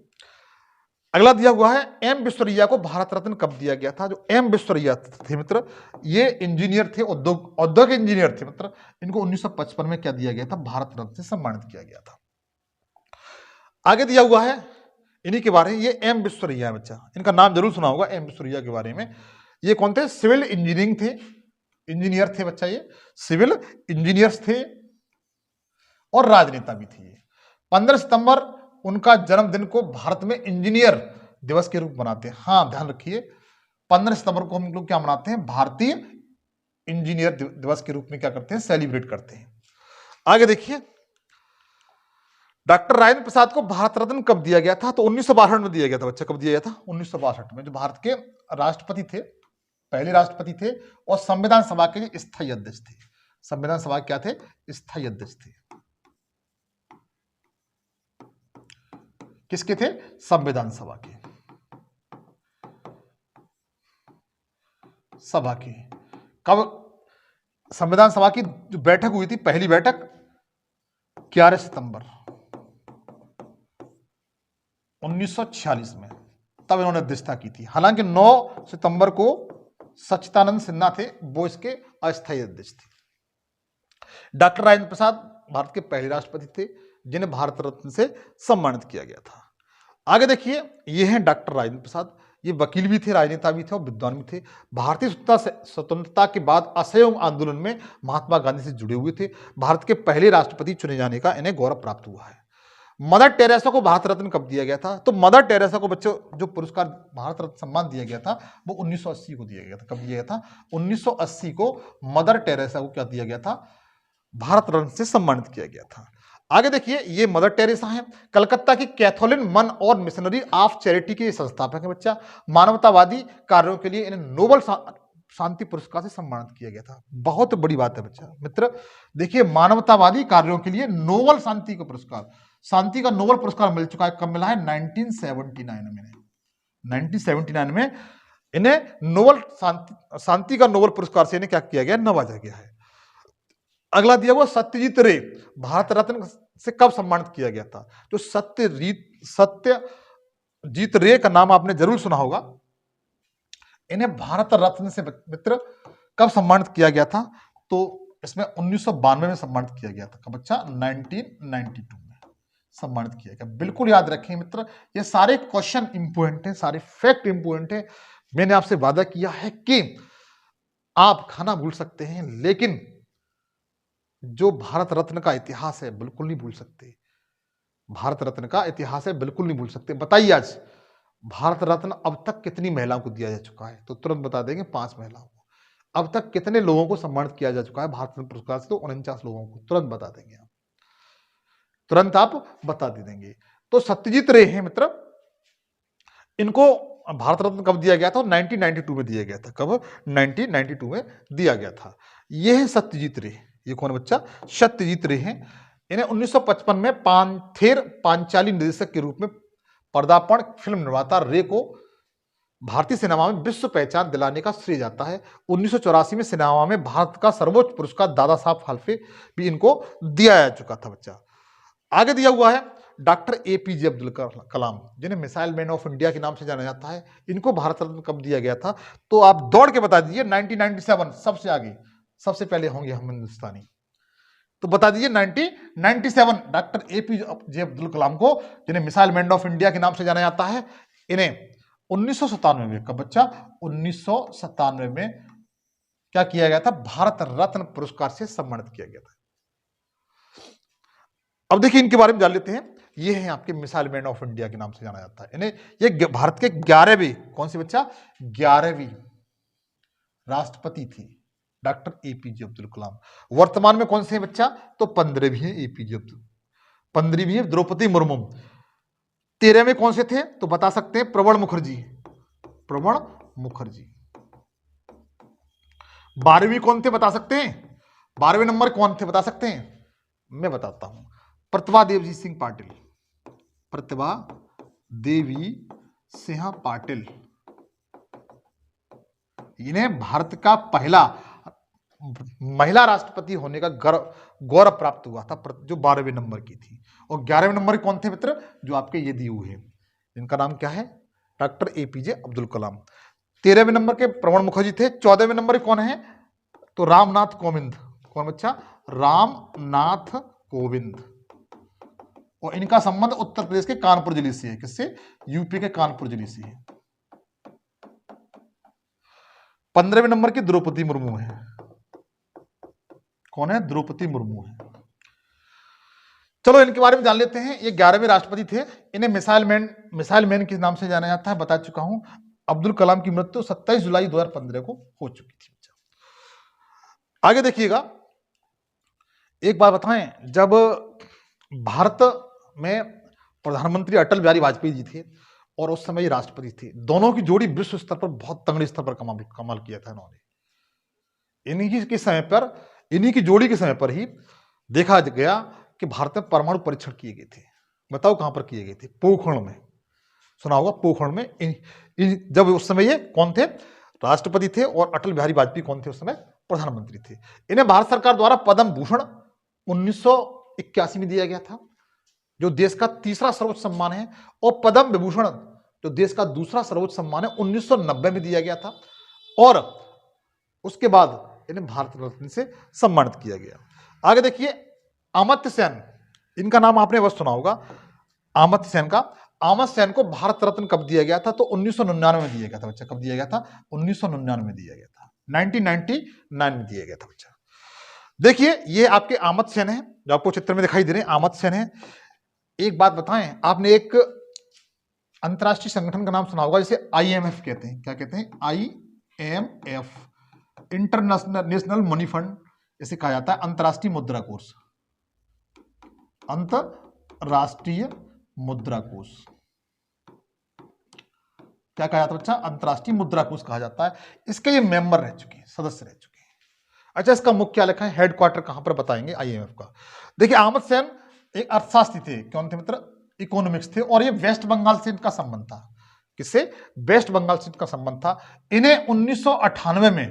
अगला दिया हुआ है एम विश्वरैया को भारत रत्न कब दिया गया था। जो एम विश्वरैया थे मित्र, ये इंजीनियर थे, औद्योगिक इंजीनियर थे मित्र। इनको 1955 में क्या दिया गया था, भारत रत्न से सम्मानित किया गया था। आगे दिया हुआ है इन्हीं के बारे में, ये एम विश्वरैया बच्चा, इनका नाम जरूर सुना होगा एम विश्वरैया के बारे में। ये कौन थे, सिविल इंजीनियरिंग थे, इंजीनियर थे बच्चा, ये सिविल इंजीनियर्स थे और राजनेता भी थे। 15 सितंबर उनका जन्मदिन को भारत में इंजीनियर दिवस के रूप मनाते हैं। हाँ ध्यान रखिए, 15 सितंबर को हम लोग क्या मनाते हैं, भारतीय इंजीनियर दिवस के रूप में क्या करते हैं, सेलिब्रेट करते हैं। आगे देखिए, डॉक्टर राजेंद्र प्रसाद को भारत रत्न कब दिया गया था, तो 1962 में दिया गया था बच्चा। कब दिया गया था, 1962 में, जो भारत के राष्ट्रपति थे, पहले राष्ट्रपति थे और संविधान सभा के स्थायी अध्यक्ष थे। संविधान सभा क्या थे, स्थायी अध्यक्ष थे। किसके थे, संविधान सभा के, सभा के। कब संविधान सभा की जो बैठक हुई थी, पहली बैठक 11 सितंबर 1946 में, तब इन्होंने अध्यक्षता की थी। हालांकि 9 सितंबर को सच्चिदानंद सिन्हा थे, वो इसके अस्थायी अध्यक्ष थे। डॉक्टर राजेंद्र प्रसाद भारत के पहले राष्ट्रपति थे जिन्हें भारत रत्न से सम्मानित किया गया था। आगे देखिए, ये हैं डॉक्टर राजेंद्र प्रसाद। ये वकील भी थे, राजनेता भी थे और विद्वान भी थे। भारतीय स्वतंत्रता के बाद असहयोग आंदोलन में महात्मा गांधी से जुड़े हुए थे। भारत के पहले राष्ट्रपति चुने जाने का इन्हें गौरव प्राप्त हुआ है। मदर टेरेसा को भारत रत्न कब दिया गया था, तो मदर टेरेसा को बच्चों जो पुरस्कार भारत रत्न सम्मान दिया गया था वो 1980 को दिया गया था। कब दिया गया था, 1980 को मदर टेरेसा को क्या दिया गया था, भारत रत्न से सम्मानित किया गया था। आगे देखिए, ये मदर टेरेसा हैं, कलकत्ता की कैथोलिन मन और मिशनरी ऑफ चैरिटी के संस्थापक हैं बच्चा। मानवतावादी कार्यों के लिए इन्हें नोबल शांति पुरस्कार से सम्मानित किया गया था। बहुत बड़ी बात है बच्चा मित्र, देखिए मानवतावादी कार्यों के लिए नोबल शांति का पुरस्कार, शांति का नोबल पुरस्कार मिल चुका है। कब मिला है, 1979 में। 1979 में इन्हें नोबल शांति का नोबल पुरस्कार से इन्हें क्या किया गया, नवाजा गया है। अगला दिया हुआ सत्यजीत रे, भारत रत्न से कब सम्मानित किया गया था। जो सत्यजीत रे का नाम आपने जरूर सुना होगा। इन्हें भारत रत्न से मित्र कब सम्मानित किया गया था, तो इसमें 1992 में सम्मानित किया गया था। कब बच्चा, 1992 में सम्मानित किया गया। बिल्कुल याद रखें मित्र, ये सारे क्वेश्चन इंपोर्टेंट हैं, सारे फैक्ट इंपोर्टेंट हैं। मैंने आपसे वादा किया है कि आप खाना भूल सकते हैं, लेकिन जो भारत रत्न का इतिहास है बिल्कुल नहीं भूल सकते। भारत रत्न का इतिहास है, बिल्कुल नहीं भूल सकते। बताइए आज भारत रत्न अब तक कितनी महिलाओं को दिया जा चुका है, तो तुरंत बता देंगे 5 महिलाओं को। अब तक कितने लोगों को सम्मानित किया जा चुका है भारत रत्न पुरस्कार से, तो 49 लोगों को, तुरंत बता देंगे आप, तुरंत आप बता दे देंगे। तो सत्यजीत रे हैं मित्र, इनको भारत रत्न कब दिया गया था, 1992 में दिया गया था। कब, 1992 में दिया गया था। यह है सत्यजीत रे। ये कौन बच्चा, सत्यजीत रे हैं। इन्हें 1955 में पांथेर पांचाली निर्देशक के रूप में पर्दापण फिल्म निर्माता रे को भारतीय सिनेमा में विश्व पहचान दिलाने का श्रेय जाता है। 1984 में सिनेमा में भारत का सर्वोच्च पुरस्कार दादा साहब फाल्के भी इनको दिया जा चुका था बच्चा। आगे दिया हुआ है डॉक्टर एपीजे अब्दुल कलाम, जिन्हें मिसाइल मैन ऑफ इंडिया के नाम से जाना जाता है। इनको भारत रत्न कब दिया गया था, तो आप दौड़ के बता दीजिए। 1997 सबसे आगे, सबसे पहले होंगे हम हिंदुस्तानी, तो बता दीजिए 1997 डॉक्टर एपीजे अब्दुल कलाम को, जिन्हें मिसाइल मैन ऑफ इंडिया के नाम से जाना जाता है, इन्हें 1997 में, कब बच्चा, 1997 में क्या किया गया था, भारत रत्न पुरस्कार से सम्मानित किया गया था। अब देखिए इनके बारे में जान लेते हैं। ये हैं आपके मिसाइल मैन ऑफ इंडिया के नाम से जाना जाता है इन्हें। ये भारत के 11वीं, कौन सी बच्चा, 11वीं राष्ट्रपति थी डॉक्टर एपीजे अब्दुल कलाम। वर्तमान में कौन से हैं बच्चा, तो 15वीं है एपीजे अब्दुल, 15वीं है द्रौपदी मुर्मू। 13वें कौन से थे, तो बता सकते हैं प्रणब मुखर्जी, प्रणब मुखर्जी। 12वीं कौन थे, बता सकते हैं, 12वें नंबर कौन थे, बता सकते हैं, मैं बताता हूं, प्रतिभा देवी सिंह पाटिल, प्रतिभा देवी सिंह पाटिल। इन्हें भारत का पहला महिला राष्ट्रपति होने का गौरव प्राप्त हुआ था, जो 12वें नंबर की थी। और 11वें नंबर कौन थे मित्र? जो आपके ये दिए हुए हैं, इनका नाम क्या है? Doctor APJ Abdul Kalam. 13वें number के प्रणब मुखर्जी थे। 14वें नंबर कौन है? तो रामनाथ कोविंद। कौन बच्चा? रामनाथ कोविंद। और इनका संबंध उत्तर प्रदेश के कानपुर जिले से है। किससे? यूपी के कानपुर जिले से है। 15वें नंबर की द्रौपदी मुर्मू है। कौन है? द्रौपदी मुर्मू है। चलो इनके बारे में जान लेते हैं। ये 11वें राष्ट्रपति थे। इन्हें मिसाइल मैन के नाम से जाना जाता है, बता चुका हूं। अब्दुल कलाम की मृत्यु 27 जुलाई 2015 को हो चुकी थी। आगे देखिएगा, एक बात बताएं, जब भारत में प्रधानमंत्री अटल बिहारी वाजपेयी जी थे और उस समय ये राष्ट्रपति थे, दोनों की जोड़ी विश्व स्तर पर बहुत तगड़े स्तर पर कमाल किया था इन्होंने। इन्हीं की जोड़ी के समय पर ही देखा गया कि भारत में परमाणु परीक्षण किए गए थे। बताओ कहां पर किए गए थे? पोखरण में। सुना होगा, पोखरण में। जब उस समय ये कौन थे? राष्ट्रपति थे। और अटल बिहारी वाजपेयी कौन थे? उस समय प्रधानमंत्री थे। इन्हें भारत सरकार द्वारा पद्म भूषण 1981 में दिया गया था, जो देश का तीसरा सर्वोच्च सम्मान है। और पद्म विभूषण, जो देश का दूसरा सर्वोच्च सम्मान है, 1990 में दिया गया था। और उसके बाद इन्हें भारत रत्न से सम्मानित किया गया। आगे देखिए, अमर्त्य सेन, इनका नाम आपने अवश्य सुना होगा, अमर्त्य सेन का। अमर्त्य सेन को भारत रत्न कब दिया गया था? तो 1999 में दिया गया था बच्चा। कब दिया गया था? 1999 में दिया गया था। 1999 में दिया गया था बच्चा। देखिए, ये आपके अमर्त्य सेन है, जो आपको चित्र में दिखाई दे रहे हैं, अमर्त्य सेन है। एक बात बताएं, आपने एक अंतरराष्ट्रीय संगठन का नाम सुना होगा, जिसे IMF कहते हैं। क्या कहते हैं? IMF, इंटरनेशनल मनी फंड, इसे कहा जाता है अंतरराष्ट्रीय मुद्रा कोष। अंतरराष्ट्रीय मुद्रा कोष क्या कहा जाता है बच्चा? अंतरराष्ट्रीय मुद्रा कोष कहा जाता है। इसके ये मेंबर रह चुके हैं, सदस्य रह चुके हैं। अच्छा, इसका मुख्यालय कहां है? हेडक्वार्टर कहां पर? बताएंगे IMF का। देखिए, अमर्त्य सेन एक अर्थशास्त्री थे। कौन थे मित्र? इकोनॉमिक्स थे। और ये वेस्ट बंगाल से इनका संबंध था। किससे? वेस्ट बंगाल से इनका संबंध था। इन्हें 1998 में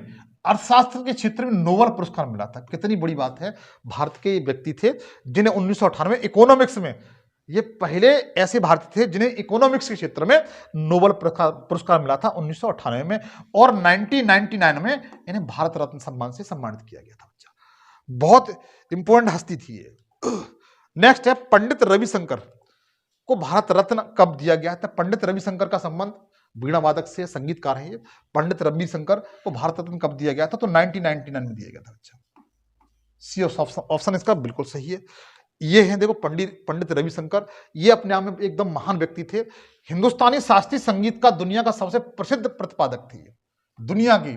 अर्थशास्त्र के क्षेत्र में नोबेल पुरस्कार मिला था। कितनी बड़ी बात है! भारत के व्यक्ति थे जिन्हें 1998 इकोनॉमिक्स में, ये पहले ऐसे भारतीय थे जिन्हें इकोनॉमिक्स के क्षेत्र में नोबेल पुरस्कार मिला था 1998 में। और 1999 में इन्हें भारत रत्न सम्मान से सम्मानित किया गया था बच्चा। बहुत इंपॉर्टेंट हस्ती थी ये। नेक्स्ट है, पंडित रविशंकर को भारत रत्न कब दिया गया था? पंडित रविशंकर का संबंध वीणा वादक से, संगीतकार है ये। पंडित रविशंकर को भारत रत्न कब दिया गया था? तो 1999 में दिया गया था बच्चा। सी ऑप्शन इसका बिल्कुल सही है। ये हैं, देखो, पंडित रविशंकर। ये अपने आप में एकदम महान व्यक्ति थे। हिंदुस्तानी शास्त्रीय संगीत का दुनिया का सबसे प्रसिद्ध प्रतिपादक थे। दुनिया की,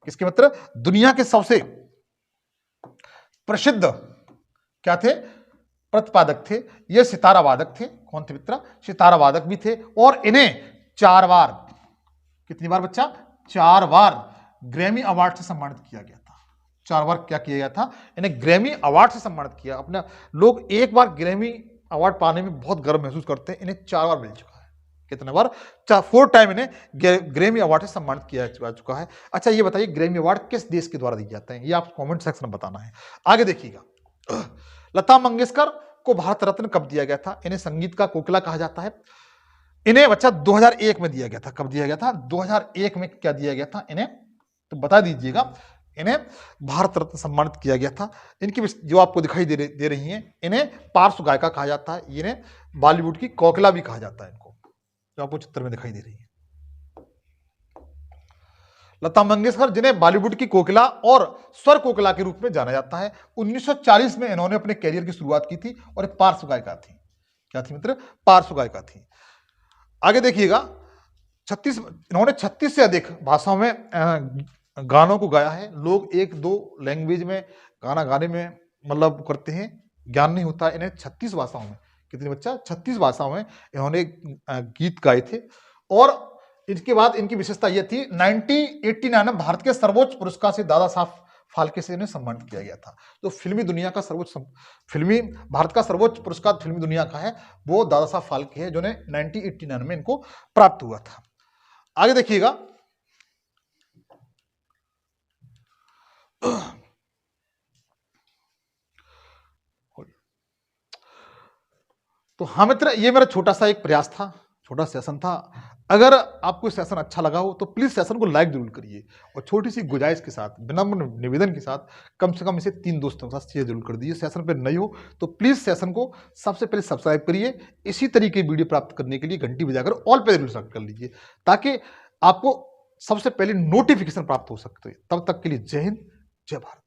किसके मित्र? दुनिया के सबसे प्रसिद्ध क्या थे? प्रतिपादक थे। ये सितारा वादक थे। कौन थे मित्र? सितारा वादक भी थे। और इन्हें 4 बार, कितनी बार बच्चा? 4 बार ग्रैमी अवार्ड से सम्मानित किया गया था। 4 बार क्या किया गया था? इन्हें ग्रैमी अवार्ड से सम्मानित किया। अपने लोग एक बार ग्रैमी अवार्ड पाने में बहुत गर्व महसूस करते हैं, इन्हें 4 बार मिल चुका है। कितने बार? 4 टाइम इन्हें ग्रैमी अवार्ड से सम्मानित किया जा चुका है। अच्छा, ये बताइए, ग्रैमी अवार्ड किस देश के द्वारा दिए जाते हैं? ये आप कॉमेंट सेक्शन में बताना है। आगे देखिएगा, लता मंगेशकर को भारत रत्न कब दिया गया था? इन्हें संगीत का कोकिला कहा जाता है। इन्हें बच्चा 2001 में दिया गया था। कब दिया गया था? 2001 में क्या दिया गया था इन्हें? तो बता दीजिएगा। इन्हें भारत रत्न सम्मानित किया गया था। इनकी जो आपको दिखाई दे रही हैं, इन्हें पार्श्व गायिका कहा जाता है। इन्हें बॉलीवुड की कोकिला भी कहा जाता है इनको, जो आपको चित्र में दिखाई दे रही है। लता मंगेशकर, जिन्हें बॉलीवुड की कोकिला और स्वर कोकिला के रूप में जाना जाता है, 1940 में इन्होंने अपने कैरियर की शुरुआत की थी और एक पार्श्व गायिका थी। क्या थी मित्र? पार्श्व गायिका थी। आगे देखिएगा, इन्होंने 36 से अधिक भाषाओं में गानों को गाया है। लोग 1-2 लैंग्वेज में गाना गाने में मतलब करते हैं, ज्ञान नहीं होता। इन्हें 36 भाषाओं में, कितनी बच्चा? 36 भाषाओं में इन्होंने गीत गाए थे। और इसके बाद इनकी विशेषता यह थी, 1989 में भारत के सर्वोच्च पुरस्कार से दादा साहब फाल्के से इन्हें सम्मानित किया गया था। तो भारत का सर्वोच्च पुरस्कार फिल्मी दुनिया का है, वो दादा साहब फाल्के है, जो ने 1989 में इनको प्राप्त हुआ था। आगे देखिएगा, तो हाँ मित्र, ये मेरा छोटा सा एक प्रयास था, छोटा सेशन था। अगर आपको सेशन अच्छा लगा हो तो प्लीज सेशन को लाइक जरूर करिए, और छोटी सी गुजाइश के साथ, विनम्र निवेदन के साथ, कम से कम इसे 3 दोस्तों के साथ शेयर जरूर कर दीजिए। सेशन पर नए हो तो प्लीज सेशन को सबसे पहले सब्सक्राइब करिए। इसी तरीके की वीडियो प्राप्त करने के लिए घंटी बजाकर ऑल पे जरूर सेलेक्ट कर लीजिए, ताकि आपको सबसे पहले नोटिफिकेशन प्राप्त हो सकते हैं। तब तक के लिए जय हिंद, जय भारत।